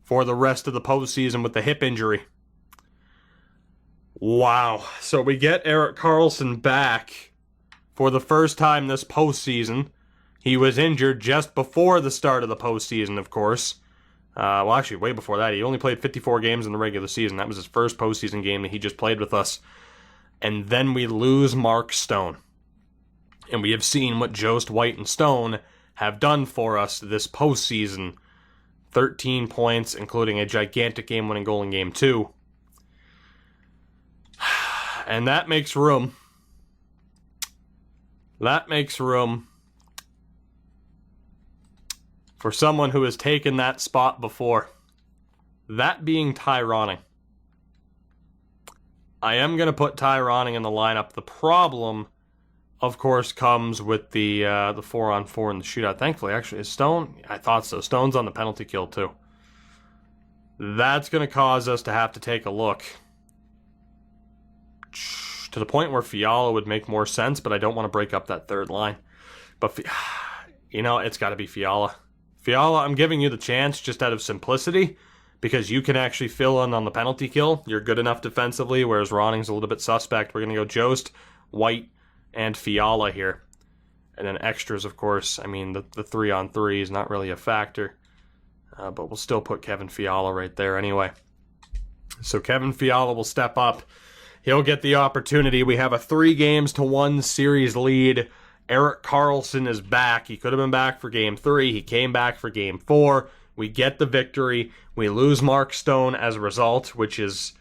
for the rest of the postseason with the hip injury. Wow. So we get Erik Karlsson back for the first time this postseason. He was injured just before the start of the postseason, of course. Well, actually, way before that. He only played 54 games in the regular season. That was his first postseason game that he just played with us. And then we lose Mark Stone. And we have seen what Jost, White, and Stone have done for us this postseason. 13 points, including a gigantic game-winning goal in Game 2. And that makes room. That makes room for someone who has taken that spot before. That being Ty Ronning. I am going to put Ty Ronning in the lineup. The problem, of course, comes with the 4-on-4 in the shootout. Thankfully, actually, is Stone? I thought so. Stone's on the penalty kill, too. That's going to cause us to have to take a look. To the point where Fiala would make more sense, but I don't want to break up that third line. But, it's got to be Fiala. Fiala, I'm giving you the chance just out of simplicity, because you can actually fill in on the penalty kill. You're good enough defensively, whereas Ronning's a little bit suspect. We're going to go Jost, White, and Fiala here. And then extras, of course. I mean, the 3-on-3 is not really a factor. But we'll still put Kevin Fiala right there anyway. So Kevin Fiala will step up. He'll get the opportunity. We have a 3-1 series lead. Erik Karlsson is back. He could have been back for Game 3. He came back for Game 4. We get the victory. We lose Mark Stone as a result, which is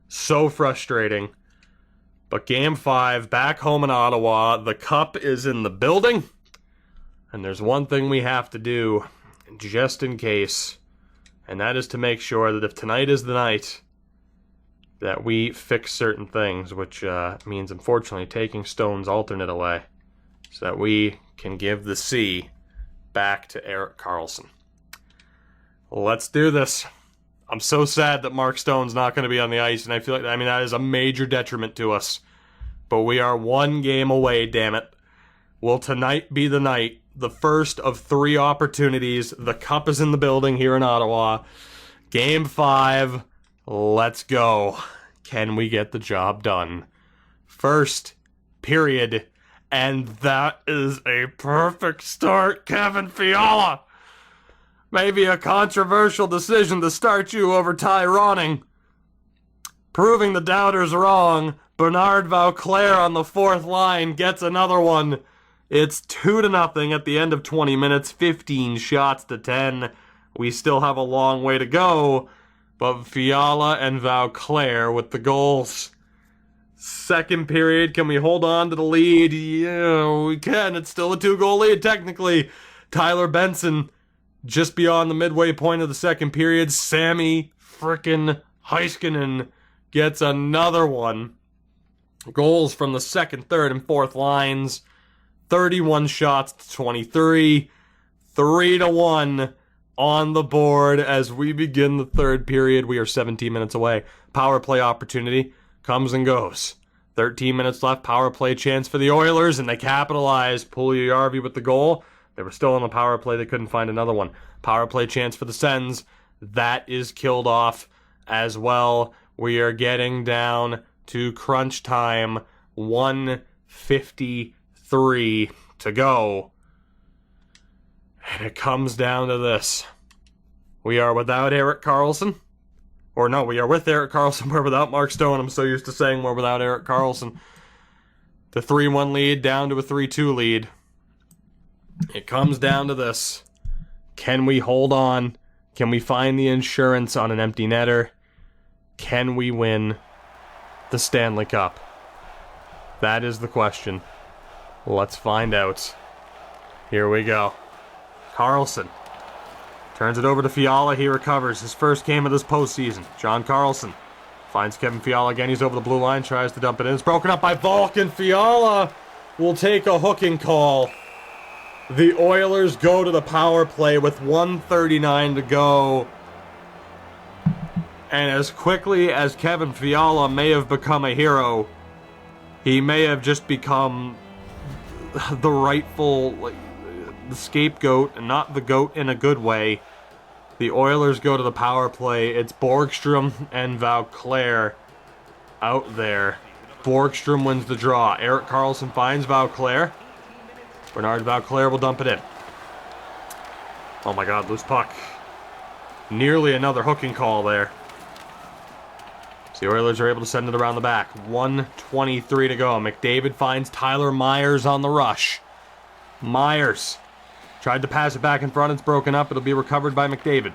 so frustrating. But Game 5, back home in Ottawa, the Cup is in the building. And there's one thing we have to do, just in case, and that is to make sure that if tonight is the night, that we fix certain things, which means, unfortunately, taking Stone's alternate away, so that we can give the C back to Erik Karlsson. Let's do this. I'm so sad that Mark Stone's not going to be on the ice, and I feel like, that is a major detriment to us. But we are 1 game away, damn it. Will tonight be the night? The first of 3 opportunities. The Cup is in the building here in Ottawa. Game 5. Let's go. Can we get the job done? First period. And that is a perfect start, Kevin Fiala. Maybe a controversial decision to start you over Ty Ronning. Proving the doubters wrong, Bernard Vauclair on the 4th line gets another one. It's 2-0 at the end of 20 minutes, 15 shots to 10. We still have a long way to go, but Fiala and Vauclair with the goals. Second period, can we hold on to the lead? Yeah, we can. It's still a 2-goal lead, technically. Tyler Benson, just beyond the midway point of the second period, Sammy frickin' Heiskanen gets another one. Goals from the second, third, and fourth lines. 31 shots to 23. 3-1 on the board as we begin the third period. We are 17 minutes away. Power play opportunity comes and goes. 13 minutes left. Power play chance for the Oilers, and they capitalize. Puljujärvi with the goal. They were still on the power play. They couldn't find another one. Power play chance for the Sens. That is killed off as well. We are getting down to crunch time. 1:53 to go. And it comes down to this. We are without Erik Karlsson. Or no, we are with Erik Karlsson. We're without Mark Stone. I'm so used to saying we're without Erik Karlsson. The 3-1 lead down to a 3-2 lead. It comes down to this. Can we hold on? Can we find the insurance on an empty netter? Can we win the Stanley Cup? That is the question. Let's find out. Here we go. Karlsson turns it over to Fiala. He recovers. His first game of this postseason. John Karlsson finds Kevin Fiala again. He's over the blue line. Tries to dump it in. It's broken up by Vulcan. Fiala will take a hooking call. The Oilers go to the power play with 1:39 to go. And as quickly as Kevin Fiala may have become a hero, he may have just become the rightful the scapegoat, and not the goat in a good way. The Oilers go to the power play. It's Borgstrom and Vauclair out there. Borgstrom wins the draw. Erik Karlsson finds Vauclair. Bernard Vauclair will dump it in. Oh my god, loose puck. Nearly another hooking call there. So the Oilers are able to send it around the back. 1:23 to go. McDavid finds Tyler Myers on the rush. Myers tried to pass it back in front. It's broken up. It'll be recovered by McDavid.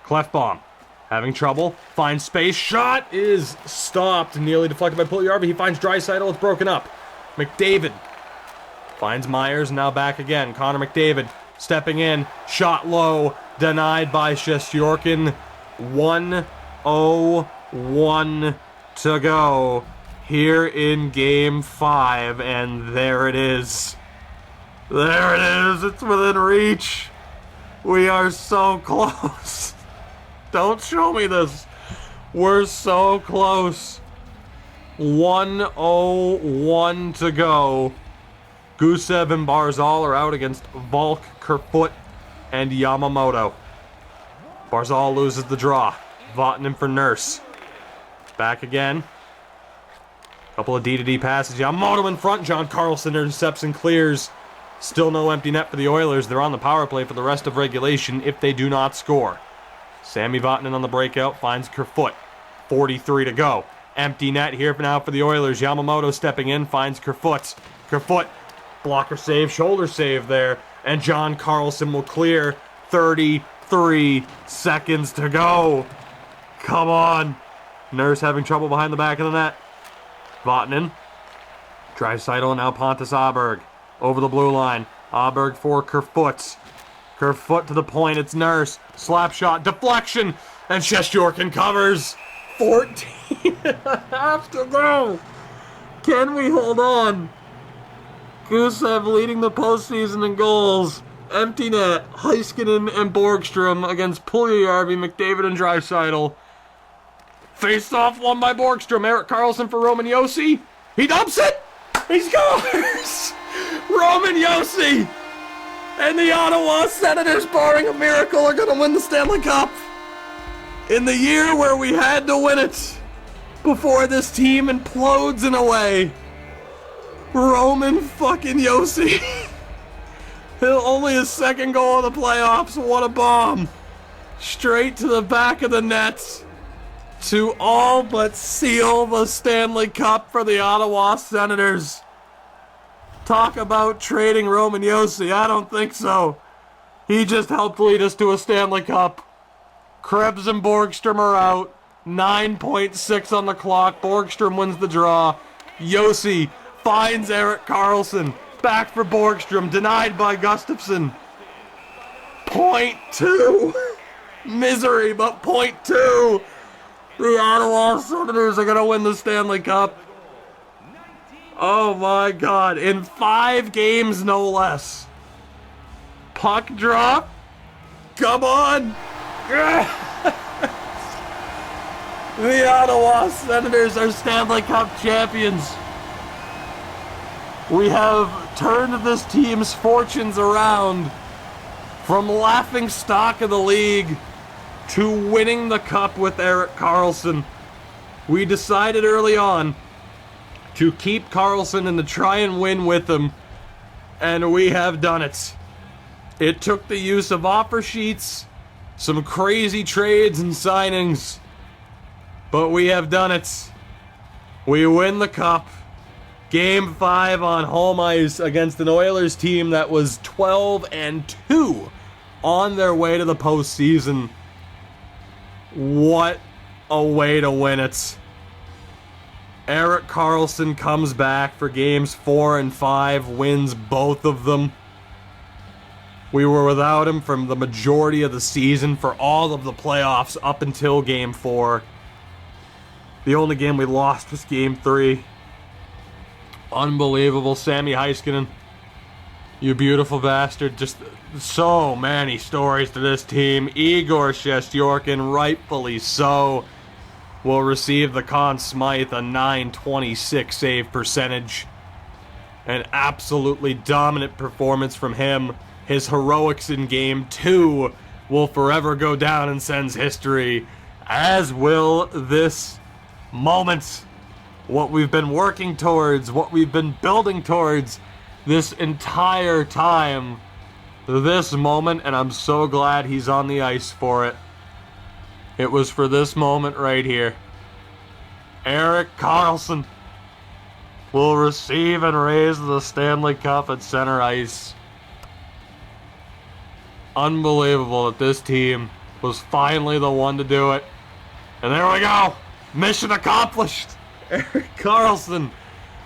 Clefbaum having trouble. Finds space. Shot is stopped. Nearly deflected by Puljujarvi. He finds Draisaitl. It's broken up. McDavid finds Myers. Now back again. Connor McDavid stepping in. Shot low. Denied by Shesterkin. 1:01 to go here in Game 5. And there it is. There it is. It's within reach. We are so close. Don't show me this. We're so close. 1:01 to go. Gusev and Barzal are out against Volk, Kerfoot, and Yamamoto. Barzal loses the draw. Vatanen for Nurse. Back again. Couple of D-to-D passes. Yamamoto in front. John Carlson intercepts and clears. Still no empty net for the Oilers. They're on the power play for the rest of regulation if they do not score. Sammy Vatanen on the breakout finds Kerfoot. 43 to go. Empty net here for now for the Oilers. Yamamoto stepping in finds Kerfoot. Kerfoot, blocker save, shoulder save there. And John Carlson will clear. 33 seconds to go. Come on. Nurse having trouble behind the back of the net. Vatanen. Draisaitl and now Pontus Aberg. Over the blue line. Aberg for Kerfoot. Kerfoot to the point. It's Nurse. Slap shot. Deflection. And Shesterkin covers. 14 and a half to go. Can we hold on? Gusev leading the postseason in goals. Empty net. Heiskanen and Borgstrom against Puljujarvi, McDavid, and Draisaitl. Faced off won by Borgstrom. Erik Karlsson for Roman Josi. He dumps it. He scores. Roman Josi and the Ottawa Senators, barring a miracle, are going to win the Stanley Cup. In the year where we had to win it before this team implodes in a way. Roman fucking Josi. Only his second goal of the playoffs. What a bomb. Straight to the back of the net to all but seal the Stanley Cup for the Ottawa Senators. Talk about trading Roman Josi. I don't think so. He just helped lead us to a Stanley Cup. Krebs and Borgstrom are out. 9.6 on the clock. Borgstrom wins the draw. Josi finds Erik Karlsson. Back for Borgstrom. Denied by Gustafsson. .2. Misery, but .2. The Ottawa Senators are going to win the Stanley Cup. Oh my God. In 5 games, no less. Puck drop. Come on. The Ottawa Senators are Stanley Cup champions. We have turned this team's fortunes around from laughing stock of the league to winning the cup with Erik Karlsson. We decided early on to keep Karlsson and to try and win with him, and we have done it. It took the use of offer sheets, some crazy trades and signings, but we have done it. We win the cup. Game 5 on home ice against an Oilers team that was 12-2 on their way to the postseason. What a way to win it. Erik Karlsson comes back for games 4 and 5, wins both of them. We were without him from the majority of the season for all of the playoffs up until game 4. The only game we lost was game 3. Unbelievable. Sammy Heiskanen, you beautiful bastard. Just so many stories to this team. Igor Shesterkin, rightfully so, will receive the Conn Smythe, a .926 save percentage. An absolutely dominant performance from him. His heroics in Game 2 will forever go down in Sens history, as will this moment. What we've been working towards, what we've been building towards this entire time. This moment, and I'm so glad he's on the ice for it. It was for this moment right here. Erik Karlsson will receive and raise the Stanley Cup at center ice. Unbelievable that this team was finally the one to do it. And there we go. Mission accomplished. Erik Karlsson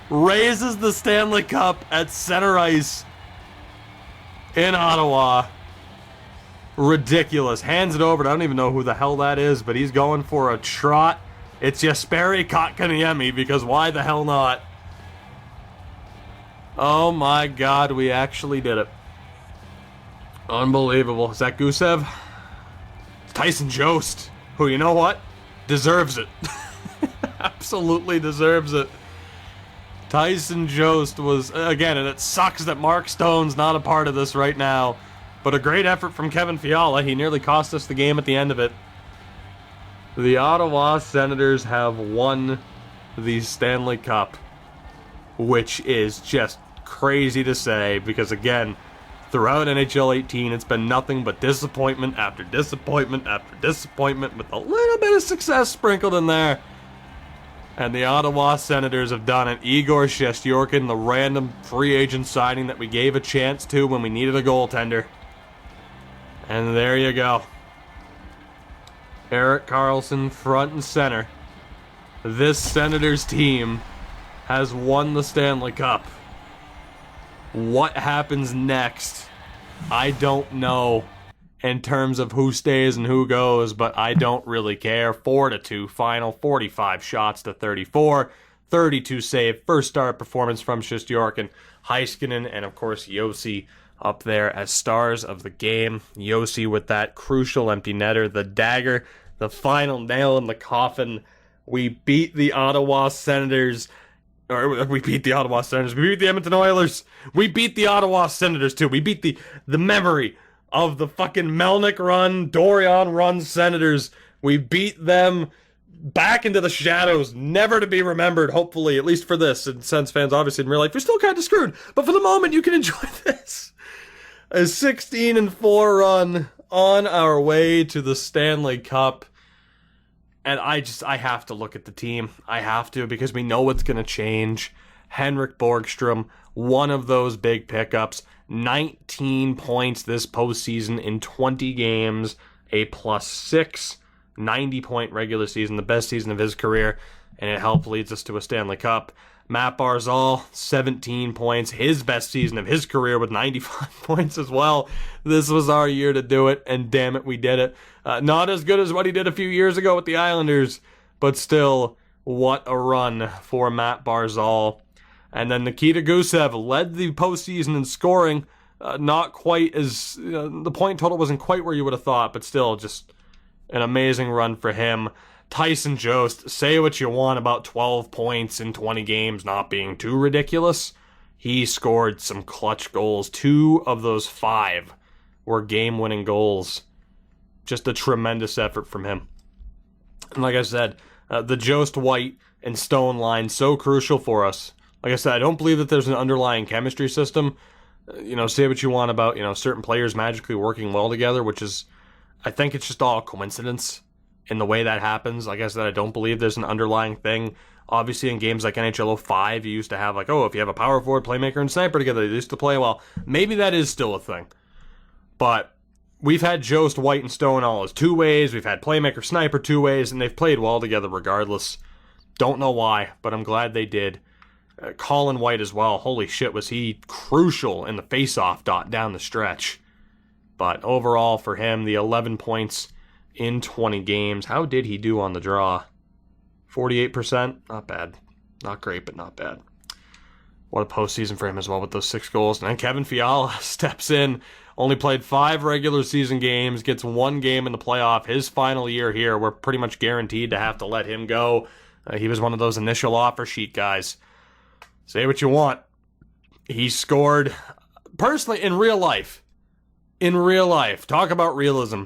raises the Stanley Cup at center ice in Ottawa. Ridiculous. Hands it over to, I don't even know who the hell that is, but he's going for a trot. It's Jesperi Kotkaniemi, because why the hell not? Oh my god, we actually did it. Unbelievable. Is that Gusev? It's Tyson Jost, who, you know what? Deserves it. Absolutely deserves it. Tyson Jost was, again, and it sucks that Mark Stone's not a part of this right now, but a great effort from Kevin Fiala. He nearly cost us the game at the end of it. The Ottawa Senators have won the Stanley Cup, which is just crazy to say because, again, throughout NHL 18, it's been nothing but disappointment after disappointment after disappointment with a little bit of success sprinkled in there. And the Ottawa Senators have done it. Igor Shesterkin, the random free agent signing that we gave a chance to when we needed a goaltender. And there you go. Erik Karlsson front and center. This Senators team has won the Stanley Cup. What happens next? I don't know in terms of who stays and who goes, but I don't really care. 4-2 final, 45 shots to 34, 32 save, first star performance from Shesterkin, Heiskanen, and of course Josi up there as stars of the game. Josi with that crucial empty netter, the dagger, the final nail in the coffin. We beat the Ottawa Senators. Or we beat the Ottawa Senators. We beat the Edmonton Oilers. We beat the Ottawa Senators too. We beat the memory of the fucking Melnick run, Dorion run Senators. We beat them back into the shadows, never to be remembered, hopefully, at least for this. And Sens fans, obviously, in real life, you're still kind of screwed. But for the moment, you can enjoy this. A 16-4 run on our way to the Stanley Cup. And I have to look at the team. I have to, because we know what's going to change. Henrik Borgstrom, one of those big pickups. 19 points this postseason in 20 games. A +6. 90-point regular season, the best season of his career. And it helped leads us to a Stanley Cup. Matt Barzal, 17 points. His best season of his career with 95 points as well. This was our year to do it, and damn it, we did it. Not as good as what he did a few years ago with the Islanders, but still, what a run for Matt Barzal. And then Nikita Gusev led the postseason in scoring. Not quite as... the point total wasn't quite where you would have thought, but still, just an amazing run for him. Tyson Jost, say what you want about 12 points in 20 games not being too ridiculous. He scored some clutch goals. 2 of those 5 were game-winning goals. Just a tremendous effort from him. And like I said, the Jost, White, and Stone line, so crucial for us. Like I said, I don't believe that there's an underlying chemistry system. Say what you want about, certain players magically working well together, which is, I think it's just all coincidence in the way that happens. Like I said, I don't believe there's an underlying thing. Obviously, in games like NHL 05, you used to have if you have a power forward, playmaker, and sniper together, they used to play well. Maybe that is still a thing. But we've had Jost, White, and Stone all as 2 ways. We've had playmaker, sniper 2 ways, and they've played well together regardless. Don't know why, but I'm glad they did. Colin White as well. Holy shit, was he crucial in the face-off dot down the stretch. But overall, for him, the 11 points in 20 games. How did he do on the draw? 48%? Not bad. Not great, but not bad. What a postseason for him as well with those 6 goals. And then Kevin Fiala steps in. Only played 5 regular season games. Gets 1 game in the playoff. His final year here, we're pretty much guaranteed to have to let him go. He was one of those initial offer sheet guys. Say what you want. He scored. Personally, in real life. Talk about realism.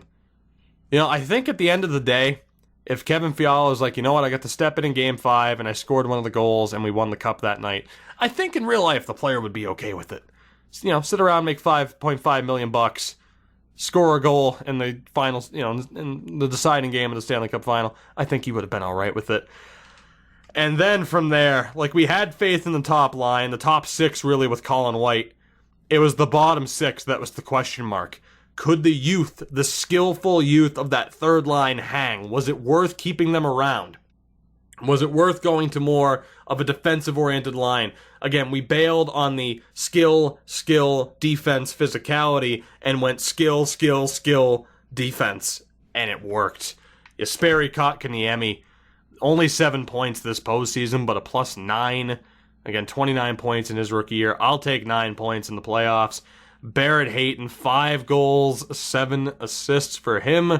I think at the end of the day, if Kevin Fiala is like, you know what, I got to step in Game 5 and I scored one of the goals and we won the cup that night, I think in real life the player would be okay with it. Sit around, make $5.5 million bucks, score a goal in the finals, in the deciding game of the Stanley Cup Final, I think he would have been all right with it. And then from there, we had faith in the top line, the top six really with Colin White. It was the bottom six that was the question mark. Could the youth, the skillful youth of that third line hang? Was it worth keeping them around? Was it worth going to more of a defensive-oriented line? Again, we bailed on the skill, defense, physicality, and went skill, defense. And it worked. Jesperi Kotkaniemi, only 7 points this postseason, but a +9. Again, 29 points in his rookie year. I'll take 9 points in the playoffs. Barrett Hayton, 5 goals, 7 assists for him.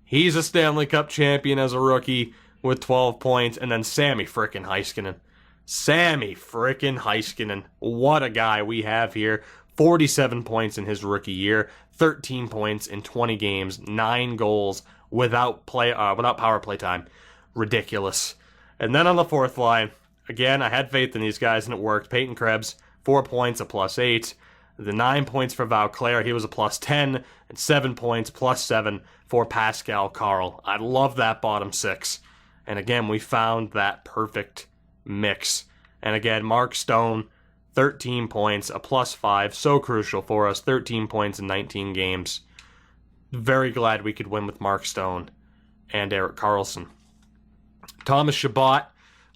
He's a Stanley Cup champion as a rookie with 12 points. And then Sammy frickin' Heiskanen. What a guy we have here. 47 points in his rookie year. 13 points in 20 games. 9 goals without power play time. Ridiculous. And then on the fourth line, again, I had faith in these guys and it worked. Peyton Krebs, 4 points, a +8. The 9 points for Vauclair, he was a +10, and 7 points, +7 for Pascal Carl. I love that bottom six. And again, we found that perfect mix. And again, Mark Stone, 13 points, a +5, so crucial for us, 13 points in 19 games. Very glad we could win with Mark Stone and Erik Karlsson. Thomas Chabot,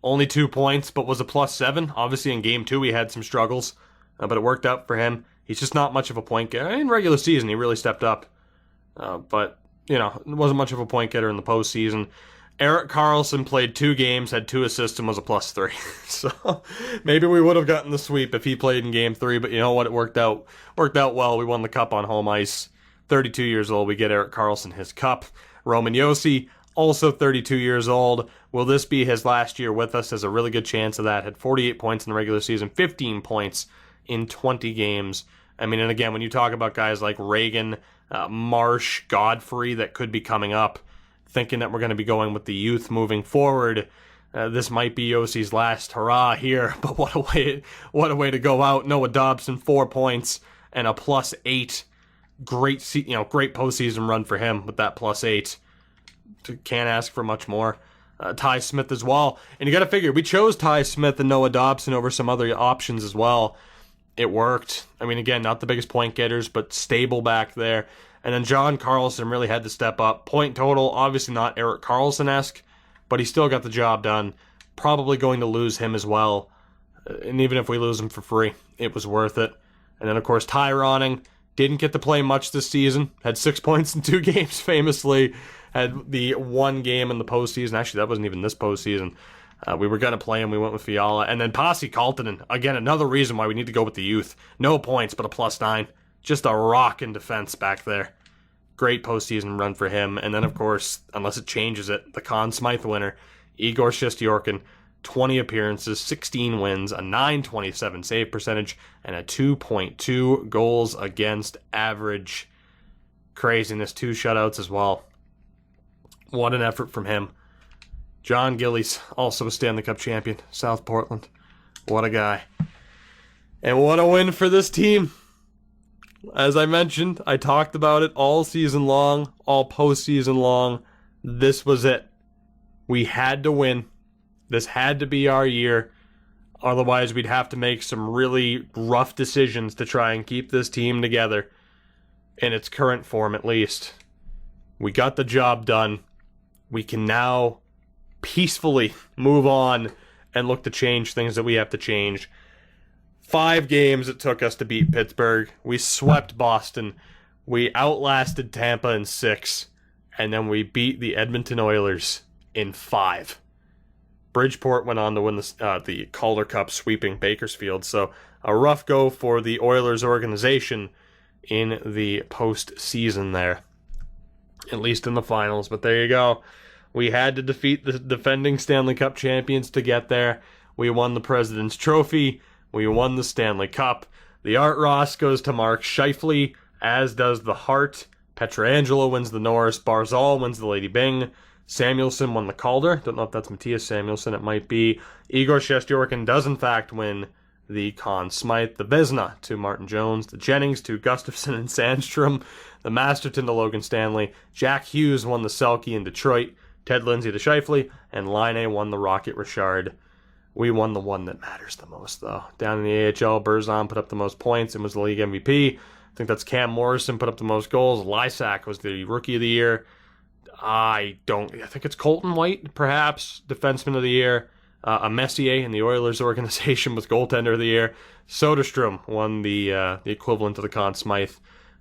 only 2 points, but was a +7. Obviously, in Game 2, he had some struggles, but it worked out for him. He's just not much of a point getter. In regular season, he really stepped up. But, it wasn't much of a point getter in the postseason. Erik Karlsson played 2 games, had 2 assists, and was a +3. So maybe we would have gotten the sweep if he played in Game 3, but you know what? It worked out well. We won the cup on home ice. 32 years old, we get Erik Karlsson his cup. Roman Josi, also 32 years old. Will this be his last year with us? There's a really good chance of that. Had 48 points in the regular season, 15 points in 20 games. I mean, and again, when you talk about guys like Reagan, Marsh, Godfrey that could be coming up, thinking that we're going to be going with the youth moving forward, this might be Yossi's last hurrah here. But what a way to go out. Noah Dobson, 4 points and a +8. Great postseason run for him with that +8. Can't ask for much more. Ty Smith as well. And you got to figure, we chose Ty Smith and Noah Dobson over some other options as well. It worked. I mean, again, not the biggest point getters, but stable back there. And then John Carlson really had to step up. Point total, obviously not Erik Karlsson-esque, but he still got the job done. Probably going to lose him as well. And even if we lose him for free, it was worth it. And then, of course, Ty Ronning didn't get to play much this season. Had 6 points in 2 games, famously. Had the 1 game in the postseason. Actually, that wasn't even this postseason. We were going to play him. We went with Fiala. And then Pasi Kaltinen. Again, another reason why we need to go with the youth. No points, but a +9. Just a rock in defense back there. Great postseason run for him. And then, of course, unless it changes it, the Conn Smythe winner, Igor Shesterkin, 20 appearances, 16 wins, a .927 save percentage, and a 2.2 goals against average. Craziness. 2 shutouts as well. What an effort from him. John Gillies, also a Stanley Cup champion, South Portland. What a guy. And what a win for this team. As I mentioned, I talked about it all season long, all postseason long. This was it. We had to win. This had to be our year. Otherwise, we'd have to make some really rough decisions to try and keep this team together. In its current form, at least. We got the job done. We can now peacefully move on and look to change things that we have to change. 5 games it took us to beat Pittsburgh. We swept Boston. We outlasted Tampa in 6. And then we beat the Edmonton Oilers in 5. Bridgeport went on to win the Calder Cup, sweeping Bakersfield. So a rough go for the Oilers organization in the postseason there. At least in the finals. But there you go. We had to defeat the defending Stanley Cup champions to get there. We won the President's Trophy. We won the Stanley Cup. The Art Ross goes to Mark Scheifele, as does the Hart. Pietrangelo wins the Norris. Barzal wins the Lady Byng. Samuelson won the Calder. Don't know if that's Matthias Samuelson. It might be. Igor Shesterkin does, in fact, win the Conn Smythe. The Vezina to Martin Jones. The Jennings to Gustafsson and Sandstrom. the Masterton to Logan Stanley. Jack Hughes won the Selke in Detroit. Ted Lindsay to Scheifele. And Laine won the Rocket Richard. We won the one that matters the most, though. Down in the AHL, Berzon put up the most points and was the league MVP. I think that's Cam Morrison put up the most goals. Lysak was the Rookie of the Year. I think it's Colton White, perhaps, Defenseman of the Year. A Messier in the Oilers organization was Goaltender of the Year. Soderstrom won the equivalent to the Conn Smythe.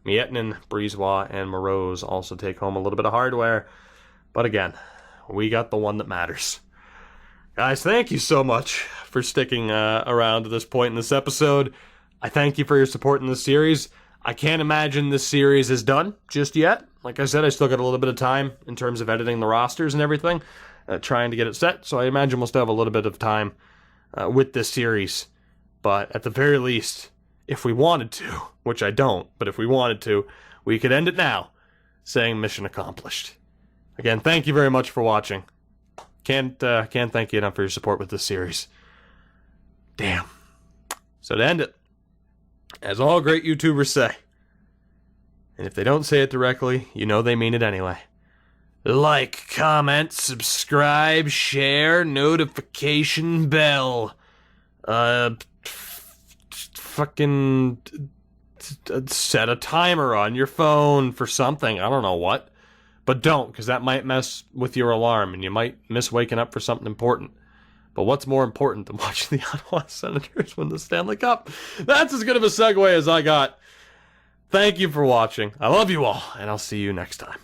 Miettinen, Brisebois, and Moreau also take home a little bit of hardware. But again, we got the one that matters. Guys, thank you so much for sticking around to this point in this episode. I thank you for your support in this series. I can't imagine this series is done just yet. Like I said, I still got a little bit of time in terms of editing the rosters and everything, trying to get it set. So I imagine we'll still have a little bit of time with this series. But at the very least, if we wanted to, which I don't, but if we wanted to, we could end it now, saying mission accomplished. Again, thank you very much for watching. Can't thank you enough for your support with this series. Damn. So to end it, as all great YouTubers say, and if they don't say it directly, you know they mean it anyway. Like, comment, subscribe, share, notification bell. Fucking set a timer on your phone for something. I don't know what. But don't, because that might mess with your alarm, and you might miss waking up for something important. But what's more important than watching the Ottawa Senators win the Stanley Cup? That's as good of a segue as I got. Thank you for watching. I love you all, and I'll see you next time.